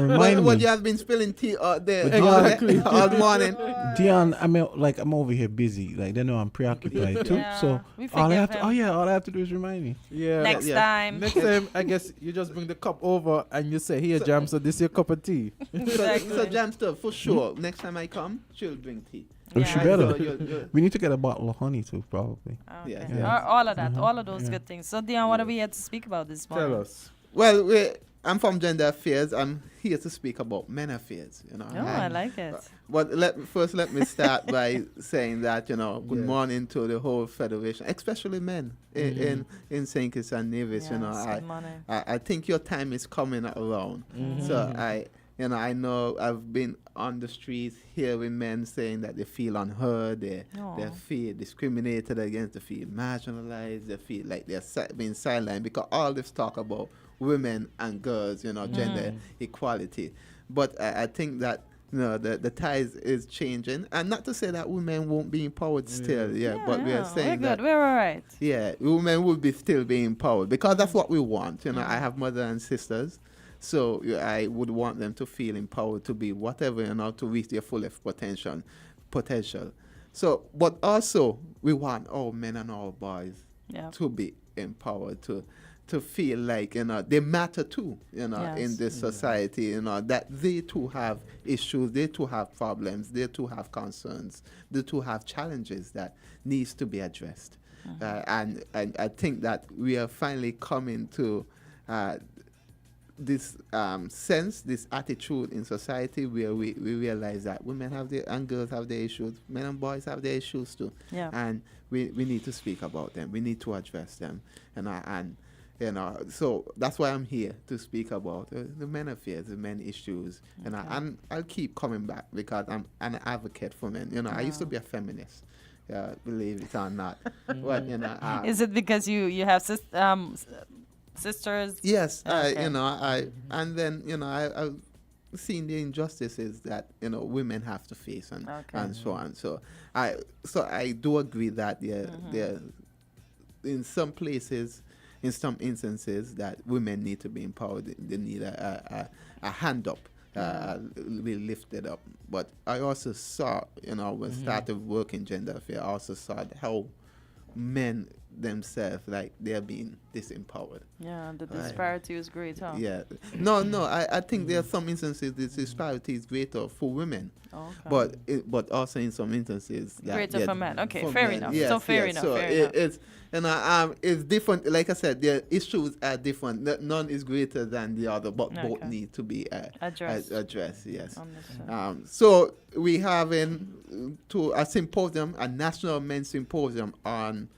remind What me. you have been spilling tea all day, Exactly. all morning. Dion, I'm over here busy. Like they know I'm preoccupied too. Yeah, So we all I forgive have him. all I have to do is remind me. Yeah. Next time. Next time, I guess you just bring the cup over and you say, "Here, Jamsa, this is your cup of tea." So Jamster, for sure, next time I come, she'll drink tea. We should Right, better. so you're- We need to get a bottle of honey too, probably. Okay. Yeah. All of that, Mhm. all of those Yeah. good things. So, Dion, what are we here to speak about this morning? Tell us. Well, I'm from Gender Affairs. I'm here to speak about men affairs. Oh, I like it. But let me start by saying that good morning to the whole federation, especially men in St. Kitts and Nevis. Yes, good morning. I think your time is coming around. So I know I've been on the streets hearing men saying that they feel unheard, they feel discriminated against, they feel marginalized, they feel like they're being sidelined because all this talk about women and girls, gender equality. But I think that the ties is changing, and not to say that women won't be empowered still, but we are saying we're that good. We're all right. yeah, women will be still be empowered because that's what we want. I have mother and sisters, so I would want them to feel empowered to be whatever, to reach their fullest potential. So, but also we want all men and all boys to be empowered to feel like they matter too, in this society, that they too have issues, they too have problems, they too have concerns, they too have challenges that needs to be addressed. And I think that we are finally coming to this sense, this attitude in society where we realize that women have and girls have their issues, men and boys have their issues too. Yeah. And we need to speak about them. We need to address them. So that's why I'm here to speak about the men affairs, the men issues. And I'll keep coming back because I'm an advocate for men. I used to be a feminist. Believe it or not. But is it because you have sisters? Yes, Okay. and then I've seen the injustices that women have to face and so on. So I do agree that there in some places, in some instances, that women need to be empowered. They need a hand up. Be lifted up. But I also saw, when I started working gender affairs, I also saw how men themselves like they're being disempowered. Yeah, the disparity is great, huh? Yeah. No, I think there are some instances the disparity is greater for women. Okay. But also in some instances greater for men. Okay, fair enough. So fair enough. So fair enough. it's different. Like I said, the issues are different. None is greater than the other, but both need to be addressed. Yes. So we have to a symposium, a national men's symposium on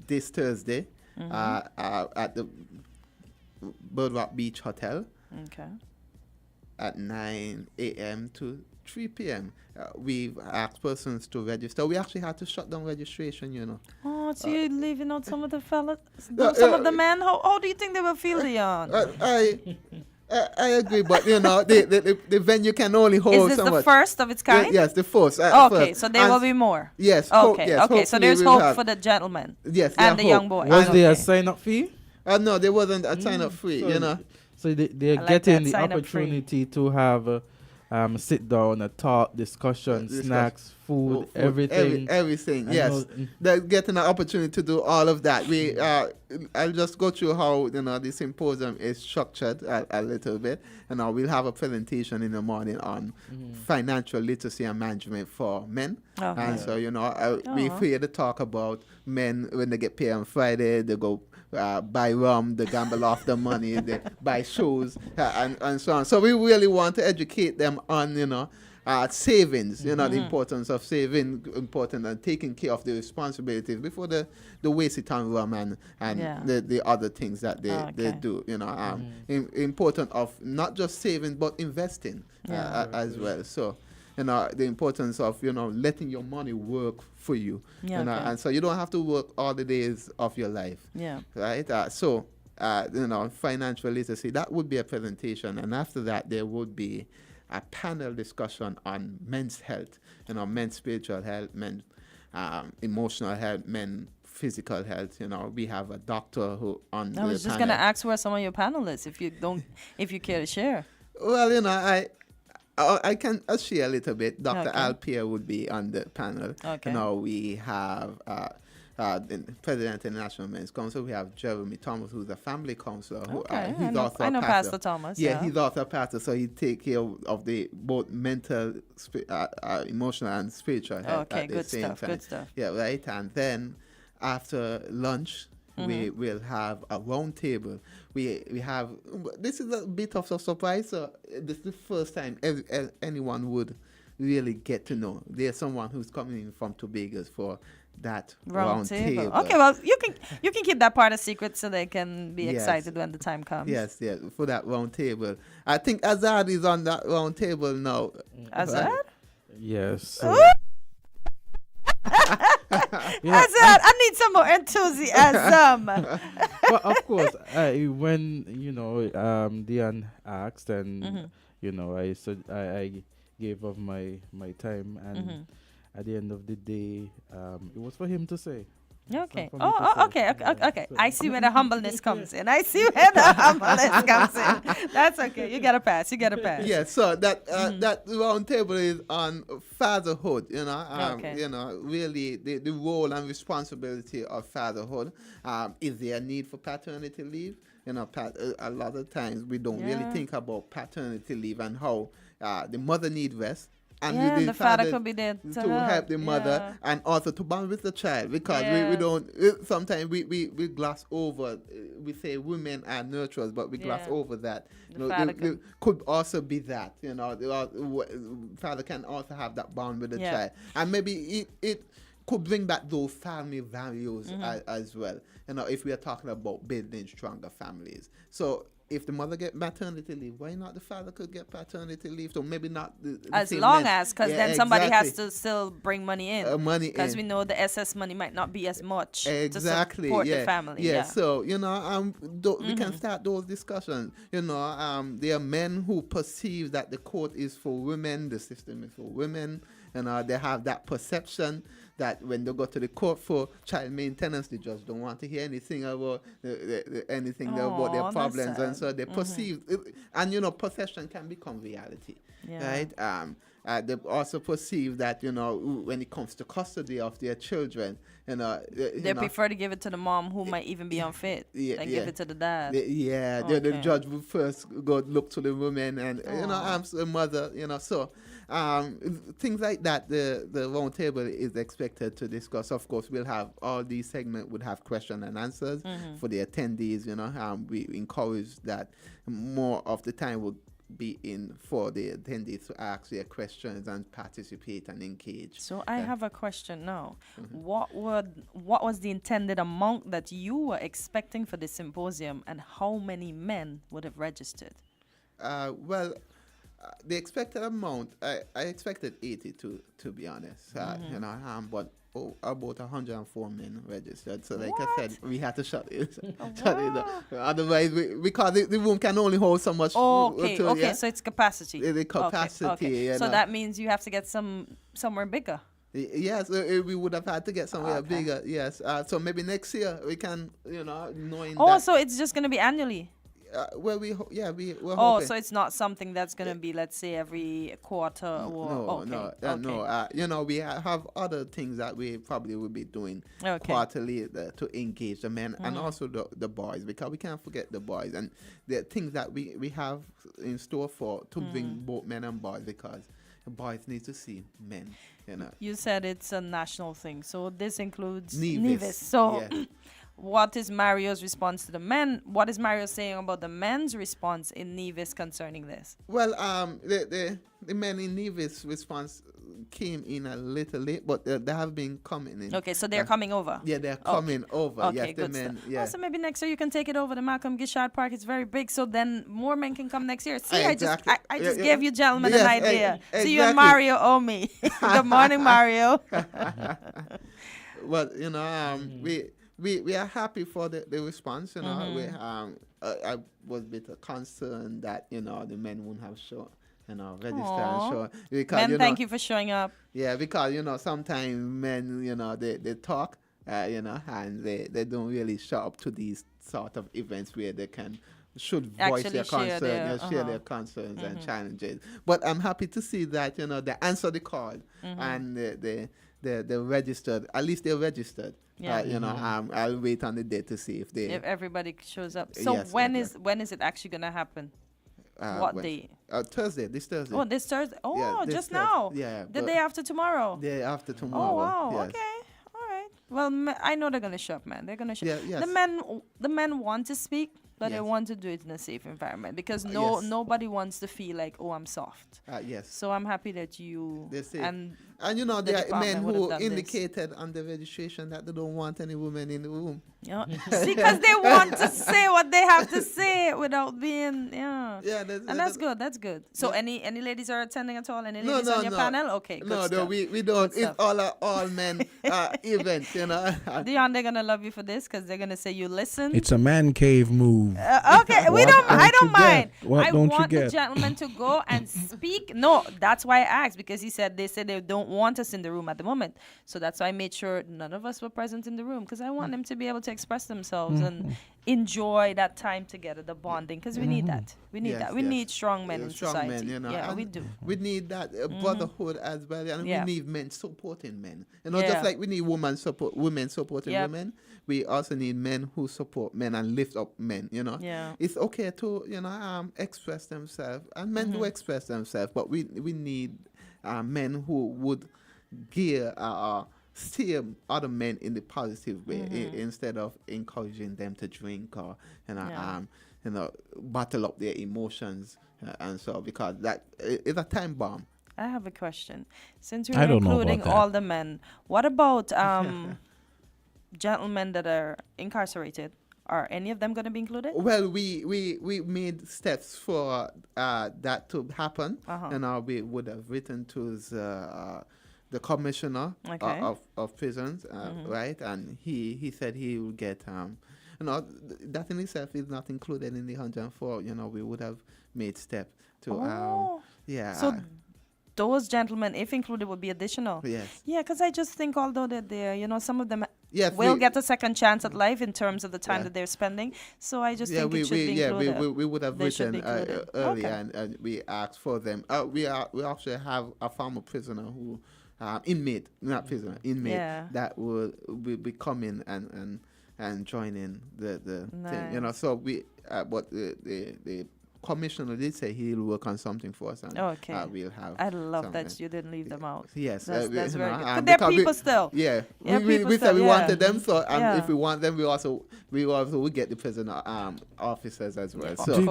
this Thursday, at the Bird Rock Beach Hotel. Okay. At 9 a.m. to 3 p.m. We've asked persons to register. We actually had to shut down registration, you know. Oh, so you're leaving out some of the fellas, some of the men? How do you think they will feel, Leon? I agree, but you know, the venue can only hold. Is this so the first of its kind? Yes, the first. Okay, so there will be more. Yes. Okay, so there's hope for the gentlemen. Yes, and the young boys. Was there a sign-up fee? No, there wasn't a sign-up fee. You know. So they're getting the opportunity to have sit down, a talk, discussion, snacks, food, everything. Everything, yes. They're getting an opportunity to do all of that. I'll just go through how the symposium is structured a little bit, and we'll have a presentation in the morning on financial literacy and management for men. Okay. And so we're here to talk about men when they get paid on Friday, they go buy rum, they gamble off the money, they buy shoes, and so on. So we really want to educate them on savings, the importance of saving, important and taking care of the responsibilities before the waste it on rum and the other things that they do. Important of not just saving but investing as well. So the importance of letting your money work for you, and so you don't have to work all the days of your life. Right. So financial literacy, that would be a presentation, and after that there would be a panel discussion on men's health, men's spiritual health, men's emotional health, men's physical health. We have a doctor who on the panel. I was just going to ask where some of your panelists, if you care to share. Well, I can share a little bit. Dr. Al Pierre would be on the panel. Okay. We have the President of the National Men's Council. We have Jeremy Thomas, who's a family counselor. I know Pastor Thomas. Yeah, he's also a pastor, so he take care of the both mental, emotional, and spiritual health at the same time. Good stuff. Yeah, right. And then after lunch, we will have a round table. We have, this is a bit of a surprise. So this is the first time anyone would really get to know. There's someone who's coming in from Tobago for that round table. Okay, well, you can keep that part a secret so they can be excited when the time comes. Yes, for that round table. I think Azard is on that round table now. Azard? Yes. Azard, I need some more enthusiasm. Well, of course, when Dion asked, and I gave of my time, and at the end of the day, it was for him to say. Okay. Okay. I see where the humbleness comes in. That's okay. You gotta pass. Yeah. So that round table is on fatherhood. Really the role and responsibility of fatherhood. Is there a need for paternity leave? A lot of times we don't really think about paternity leave and how the mother needs rest. And the father could be there to help the mother and also to bond with the child, because we don't sometimes we gloss over, we say women are nurturers, but we gloss over that. The could also be that the father can also have that bond with the child, and maybe it could bring back those family values as well. If we are talking about building stronger families. So if the mother get maternity leave, why not the father could get paternity leave? So maybe not the as same long length. as, because then somebody has to still bring money in. Because we know the SS money might not be as much to support the family. Yeah. So we can start those discussions. There are men who perceive that the court is for women, the system is for women. They have that perception that when they go to the court for child maintenance, the judge don't want to hear anything about anything about their problems, and so they perceive, and possession can become reality, right? They also perceive that when it comes to custody of their children, they prefer to give it to the mom who might even be unfit than give it to the dad. The judge will first go look to the woman and the mother, so things like that. The round table is expected to discuss. Of course, we'll have all these segments would have question and answers for the attendees. We encourage that more of the time will be in for the attendees to ask their questions and participate and engage. So I have a question now. What was the intended amount that you were expecting for the symposium, and how many men would have registered? The expected amount, I expected 80 to be honest. But about 104 men registered. So like I said, we had to shut it down. Otherwise, because the room can only hold so much. So it's capacity. The capacity. Okay. So that means you have to get somewhere bigger. Yes, we would have had to get somewhere bigger. Yes. So maybe next year we can, knowing. So it's just going to be annually. We're hoping. So it's not something that's going to be, let's say, every quarter or... No. We have other things that we probably will be doing quarterly to engage the men and also the boys, because we can't forget the boys and the things that we have in store to bring both men and boys, because the boys need to see men. You said it's a national thing, so this includes Nevis. So... Yeah. What is Mario's response to the men? What is Mario saying about the men's response in Nevis concerning this? Well, the men in Nevis response came in a little late, but they have been coming in. Okay, so they're coming over. Yeah, they're coming over. Okay, yes, good the men. stuff. So maybe next year you can take it over to Malcolm Gishard Park. It's very big, so then more men can come next year. See, exactly. I just gave you gentlemen an idea. Exactly. So you and Mario owe me. Good morning, Mario. Well, we are happy for the response. I was a bit concerned that the men wouldn't have shown. Register and show. Because, men, thank you for showing up. Yeah, because sometimes men, they talk, and they don't really show up to these sort of events where they should voice their concerns, share their concerns and challenges. But I'm happy to see that they answer the call and they registered. At least they're registered. Yeah. I'll wait on the day to see if everybody shows up. So when is it actually gonna happen? What day? Thursday. This Thursday. Oh, this Thursday. Oh, yeah, just now. Yeah. The day after tomorrow. Day after tomorrow. Oh wow. Yes. Okay. All right. Well, I know they're gonna show up, man. They're gonna show. Yeah, yes. The men want to speak, but they want to do it in a safe environment, because nobody wants to feel like, oh, I'm soft. Yes. So I'm happy that you and there are men who indicated on the registration that they don't want any women in the room. Yeah. See, because they want to say what they have to say without being that's good. That's good. So any ladies are attending at all? Any ladies on your panel? Okay. Good no, we don't. It's all men event. Dion, they're gonna love you for this, because they're gonna say you listen. It's a man cave move. Okay, I don't mind. I want the gentleman to go and speak. No, that's why I asked, because they said they don't want us in the room at the moment. So that's why I made sure none of us were present in the room, because I want them to be able to express themselves and enjoy that time together, the bonding, because we need that. We need that. We need strong men in society. Yeah, we do. We need that brotherhood as well, and we need men supporting men. Just like we need women supporting women, we also need men who support men and lift up men. It's okay to express themselves, and men do express themselves, but we need men who would steer other men in the positive way instead of encouraging them to drink or bottle up their emotions and so, because that is a time bomb. I have a question. Since we're including all the men, what about gentlemen that are incarcerated? Are any of them going to be included? Well, we made steps for that to happen, and we would have written to the commissioner of prisons, right? And he said he will get that in itself is not included in the 104. We would have made steps to So those gentlemen, if included, would be additional. Yes. Yeah, because I just think although they're there, some of them Yes, will get a second chance at life in terms of the time Yeah. that they're spending. So I just think we it should be included. we would have They should written be included. earlier, Okay. and we asked for them. We actually have a former prisoner who inmate, not prisoner, inmate Yeah. that will be coming and joining the thing. Nice. So we but the commissioner did say he'll work on something for us, and Okay. we'll have. I love something. that you didn't leave them out. Yes, That's very good. But because they're people still. Yeah, Yeah, we people said still, we yeah. wanted them, so Yeah. if we want them, we also would get the prison officers as well. So Do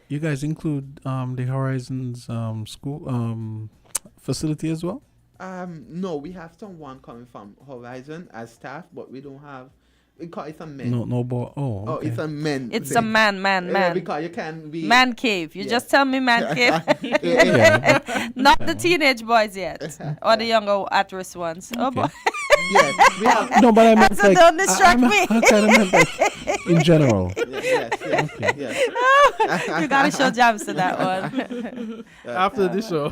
you guys include the Horizons school facility as well? No, we have someone coming from Horizon as staff, but we don't have. It's a men. No boy. Oh, Oh, okay. it's a men. It's thing. a man. Because you can be Man cave. You Yeah. just tell me man cave. Not the teenage boys yet, or the younger at-risk ones. Oh boy. Yes, we have. No, but I meant So like don't distract me. I kind of meant like in general. Yes. You gotta show Jams to that one. After the show.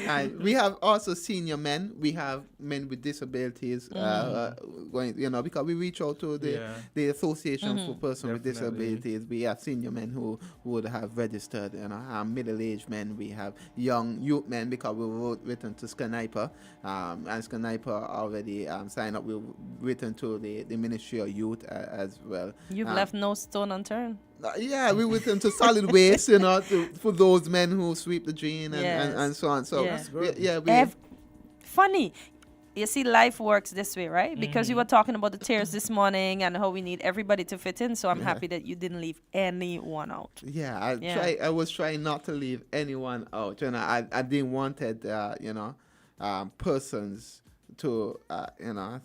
And we have also senior men. We have men with disabilities going, because we reach out to the Association for Persons with Disabilities. We have senior men who would have registered, middle-aged men. We have young youth men because we written to Sniper, and Sniper already signed up. We've written to the Ministry of Youth as well. You've left no stone unturned. Yeah, we went into solid waste, for those men who sweep the drain and so on. So funny. You see, life works this way, right? Because you were talking about the tiers this morning and how we need everybody to fit in. So I'm happy that you didn't leave anyone out. Yeah, I was trying not to leave anyone out. I didn't wanted persons to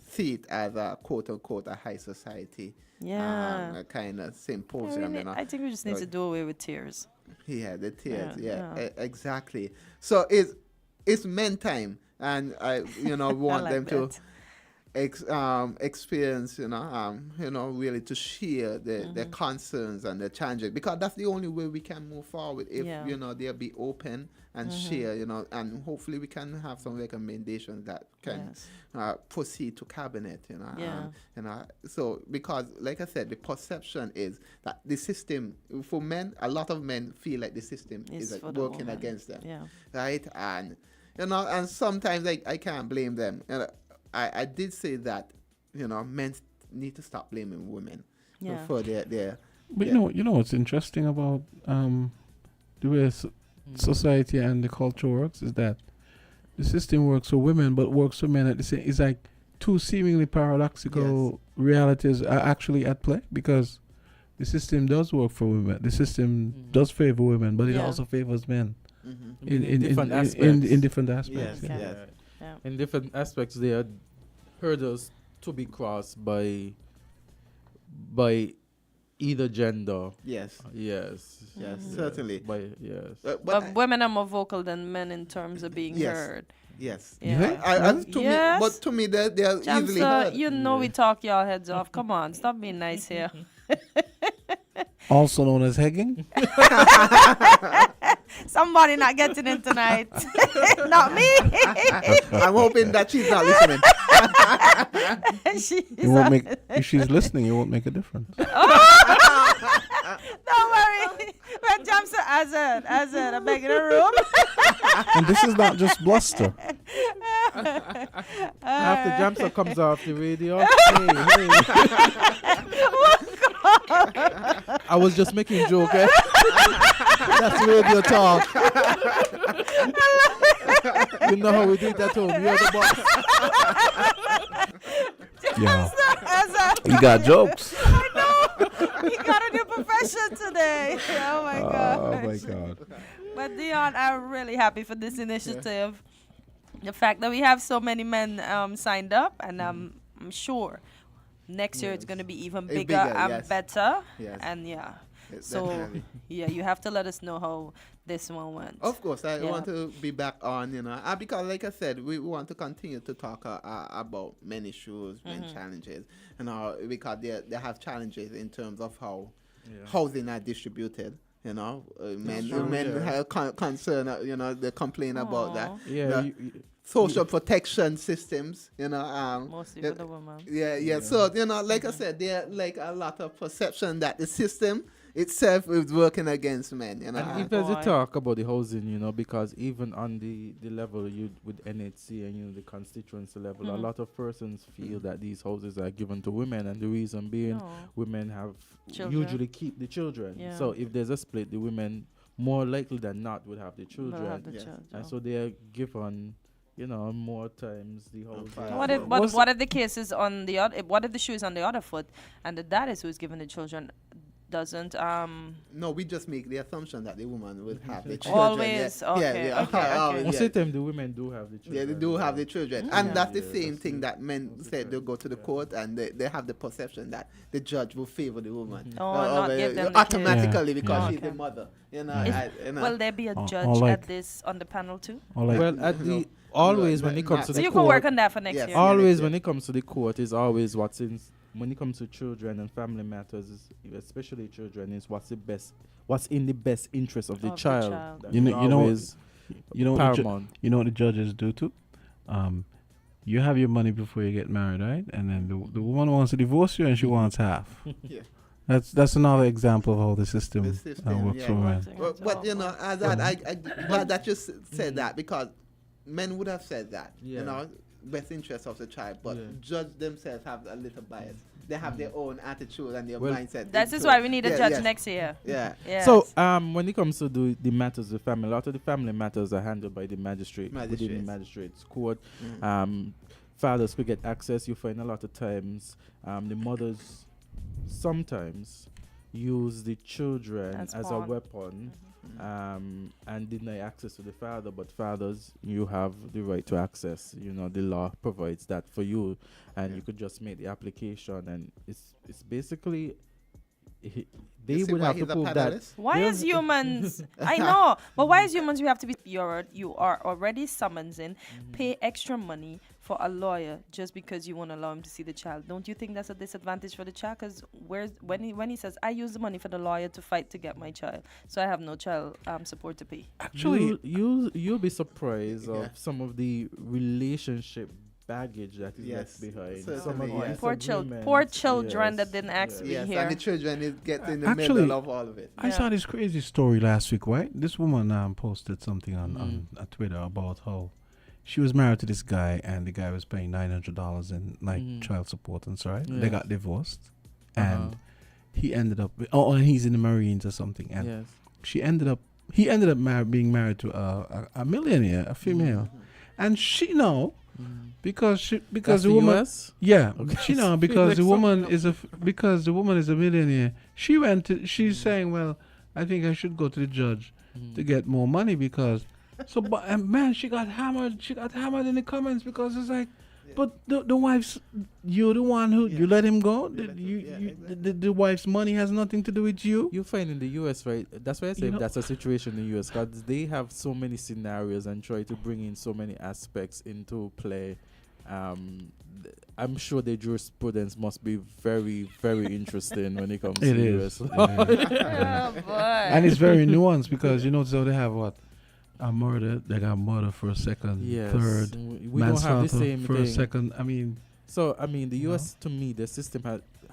see it as a quote unquote a high society. Yeah. A kind of symposium. I think we just need to do away with tears. Yeah, the tears. Exactly. So it's men time, and I want like them to that. experience, really to share their concerns and their challenges, because that's the only way we can move forward. If they'll be open and share, and hopefully we can have some recommendations that can proceed to cabinet, so because like I said, the perception is that the system for men, a lot of men feel like the system is like working against them, right? And and sometimes I can't blame them. I did say that men need to stop blaming women for their. But you know what's interesting about the way society and the culture works is that the system works for women but works for men at the same. It's like two seemingly paradoxical realities are actually at play, because the system does work for women. The system does favor women, but it also favors men in different aspects. Yes. In different aspects, there are hurdles to be crossed by either gender. Yes, certainly. But women are more vocal than men in terms of being heard. Yes. Yeah. To me, they're easily heard. We talk y'all heads off. Come on, stop being nice here. Also known as hegging. Somebody not getting in tonight. Not me. I'm hoping that she's not listening. If she's listening, it won't make a difference. Don't worry. When jumps to Azard, I'm back in the room. And this is not just bluster. After Jamsa comes off the radio, I was just making a joke. That's radio talk. You know how we do it at home. You're the boss. Yeah. You got jokes. I know. He got a new profession today. Oh my god. Oh my god. But Dion, I'm really happy for this initiative. The fact that we have so many men signed up, and I'm sure next year it's going to be even bigger and better. Yes. And so you have to let us know how this one went. Of course, I want to be back on, because like I said, we want to continue to talk about men issues, men challenges, because they have challenges in terms of how housing are distributed, You know, men have concern. They complain about that. Yeah. Social protection systems. Mostly for the woman. Yeah. So like I said, there like a lot of perception that the system itself is working against men. And if there's a talk about the housing, because even on the level with NHC and the constituency level, a lot of persons feel that these houses are given to women, and the reason being women have usually keep the children. Yeah. So if there's a split, the women more likely than not would have the children, and so they are given. More times the whole. What if the case is on the other? What if the shoe is on the other foot, and the dad is who's giving the children? Doesn't No, we just make the assumption that the woman would have the children. Always, okay. Most of the time, the women do have the children. Yeah, they do have the children, and that's the same thing that men said they go to the court and they have the perception that the judge will favor the woman not give them the automatically kids. because she's the mother. Will there be a judge at this on the panel too? Well, at the always when it comes to the so you court, can work on that for next year. Always when it comes to the court is always when it comes to children and family matters, especially children, is what's in the best interest of the child. You know what the judges do too. You have your money before you get married, right? And then the woman wants to divorce you, and she wants half. Yeah. That's another example of how the system works for men. But Azard, I glad that you said that, because men would have said that. Best interest of the child, but judge themselves have a little bias. They have their own attitude and their mindset. That is why we need a judge next year. Yeah. Yes. So when it comes to the matters of the family, a lot of the family matters are handled by the magistrate within the magistrate's court. Fathers could get access. You find a lot of times the mothers sometimes use the children as a weapon. And deny access to the father, but fathers, you have the right to access. The law provides that for you, and you could just make the application, and it's basically they would have to prove that. Why as humans? I know, but why as humans you have to be? You are already summoning, pay extra money for a lawyer just because you won't allow him to see the child. Don't you think that's a disadvantage for the child? Because when he says, I use the money for the lawyer to fight to get my child, so I have no child support to pay. Actually, you'll be surprised of some of the relationship baggage that is left behind. Some of poor children that didn't ask to be here. And the children get in the middle of all of it. I saw this crazy story last week, right? This woman posted something on Twitter about how she was married to this guy, and the guy was paying $900 in child support and so, right? They got divorced, and he ended up and he's in the Marines or something, and he ended up being married to a millionaire, a female, and she because the woman US? Because the woman is a millionaire. She's saying, well, I think I should go to the judge to get more money because. So, but man, she got hammered. She got hammered in the comments because it's like, but the wife's, you're the one who you let him go. The wife's money has nothing to do with you. You find in the U.S., right? That's why I say that's a situation in the U.S. because they have so many scenarios and try to bring in so many aspects into play. I'm sure the jurisprudence must be very, very interesting when it comes to the U.S. And it's very nuanced because so they have what. A murder, they got murder for a second, third, we don't have the same for thing. a second. The U.S. to me, the system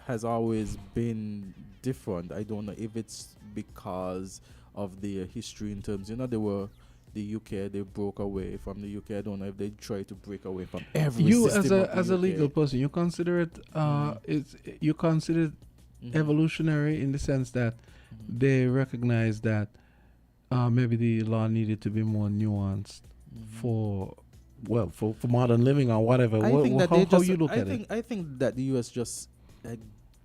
has always been different. I don't know if it's because of the history in terms. They were the UK. They broke away from the UK. I don't know if they try to break away from every. You system as a legal person, you consider it. You consider evolutionary in the sense that they recognize that. Maybe the law needed to be more nuanced for modern living or whatever. How you look at it? I think that the U.S. just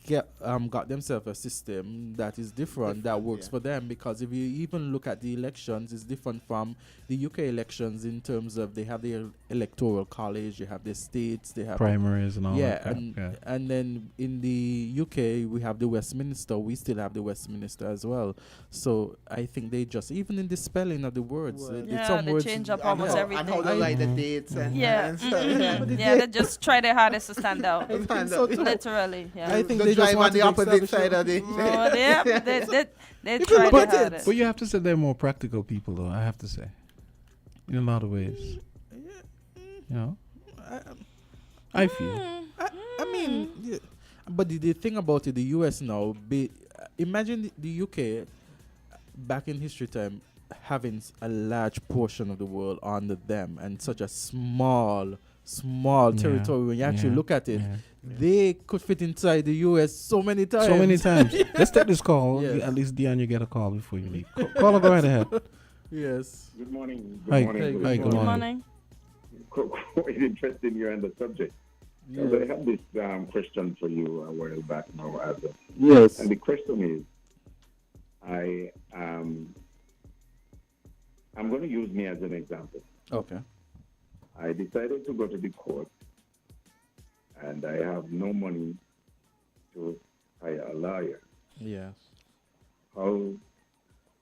got themselves a system that is different that works for them, because if you even look at the elections, it's different from the UK elections in terms of they have the electoral college, they have the states, they have primaries and all that. And then in the UK we have the Westminster. We still have the Westminster as well. So I think they just, even in the spelling of the words, they words change up almost everything. And how they write the dates and they just try their hardest to stand out. Literally. I think they just drive want on the to opposite establish side of the. Oh, they You try can their put it, hardest. but you have to say they're more practical people, though. I have to say, in a lot of ways. You know, I feel. I mean, yeah. But the thing about it, the US now, imagine the UK back in history time having a large portion of the world under them and such a small territory. When you actually look at it, they could fit inside the US so many times. So many times. Let's take this call. Yes. At least, Dion, you get a call before you leave. Caller, go right ahead. Yes. Good morning. Hi, good morning. Quite interesting you're on the subject. Yeah. I had this question for you a while back now, Azard. Yes. And the question is, I'm going to use me as an example. Okay. I decided to go to the court, and I have no money to hire a lawyer. Yes. How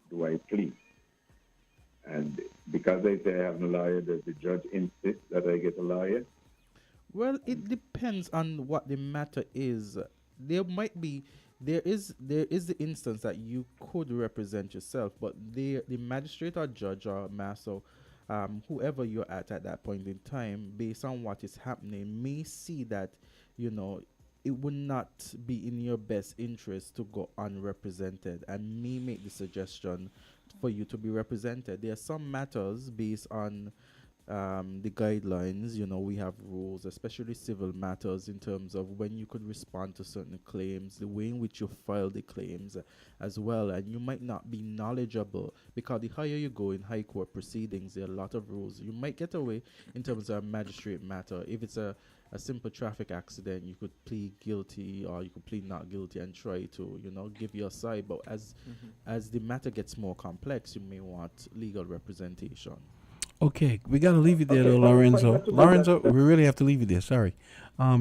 do I plead? And because I say I have no lawyer, does the judge insist that I get a lawyer? Well, it depends on what the matter is. There is the instance that you could represent yourself, but the magistrate or judge or master, whoever you're at that point in time, based on what is happening, may see that, it would not be in your best interest to go unrepresented and may make the suggestion for you to be represented. There are some matters based on the guidelines, we have rules, especially civil matters, in terms of when you could respond to certain claims, the way in which you file the claims as well. And you might not be knowledgeable, because the higher you go in high court proceedings, there are a lot of rules. You might get away in terms of a magistrate matter. If it's a simple traffic accident, you could plead guilty, or you could plead not guilty and try to, give your side. But as the matter gets more complex, you may want legal representation. Okay, we got to leave it there, though, Lorenzo. Lorenzo, we really have to leave it there. Sorry,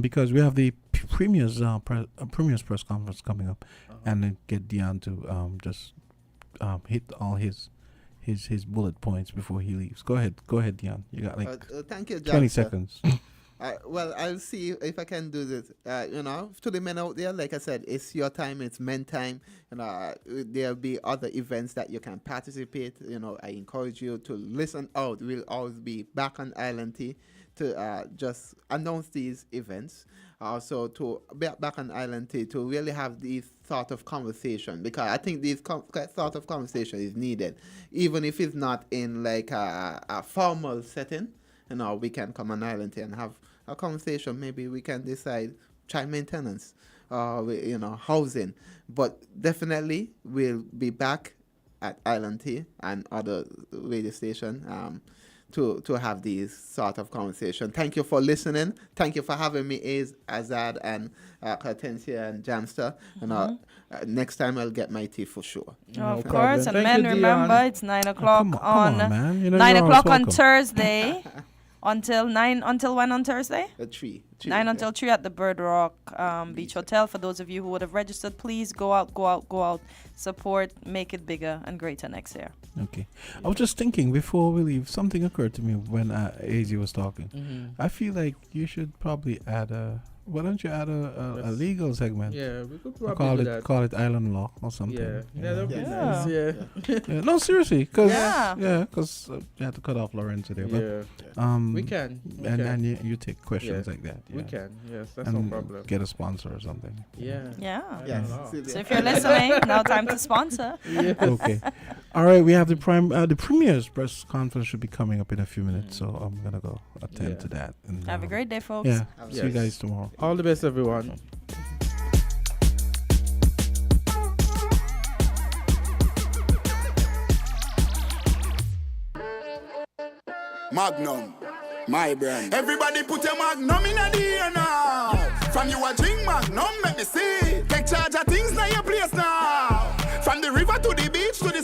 because we have the Premier's press conference coming up, and then get Dion to just hit all his bullet points before he leaves. Go ahead, Dion. You got thank you, 20 seconds. Well, I'll see if I can do this. To the men out there, like I said, it's your time, it's men time. There'll be other events that you can participate. I encourage you to listen out. We'll always be back on Island T to just announce these events. Also, to be back on Island T to really have these sort of conversation, because I think these sort of conversation is needed, even if it's not in like a formal setting. We can come on Island T and have a conversation. Maybe we can decide child maintenance, housing. But definitely we'll be back at Island T and other radio station to have these sort of conversation. Thank you for listening. Thank you for having me, Azard and Kortensia and Jamster. Next time I'll get my tea for sure. Of course. And men, remember, it's 9 o'clock come on, man. 9 o'clock on Thursday. Until when on Thursday? 3. 9 until 3 at the Bird Rock Beach Hotel. For those of you who would have registered, please go out, support, make it bigger and greater next year. Okay. I was just thinking before we leave, something occurred to me when AZ was talking. I feel like you should probably add why don't you add a legal segment? Yeah, we could probably do that. Call it island law or something. Yeah, that'd be nice. Yeah. No, seriously, because you had to cut off Lorenzo there. But, we can. And you take questions like that. We can. Yes, that's and no problem. Get a sponsor or something. Yeah. Yes. So if you're listening, now time to sponsor. Yes. Okay. All right, we have the Premier's press conference should be coming up in a few minutes, so I'm gonna go attend to that. And, have a great day, folks. Yeah. See you guys tomorrow. All the best, everyone. Magnum, my brand. Everybody put your Magnum in the air now. From you a drink Magnum, make me see.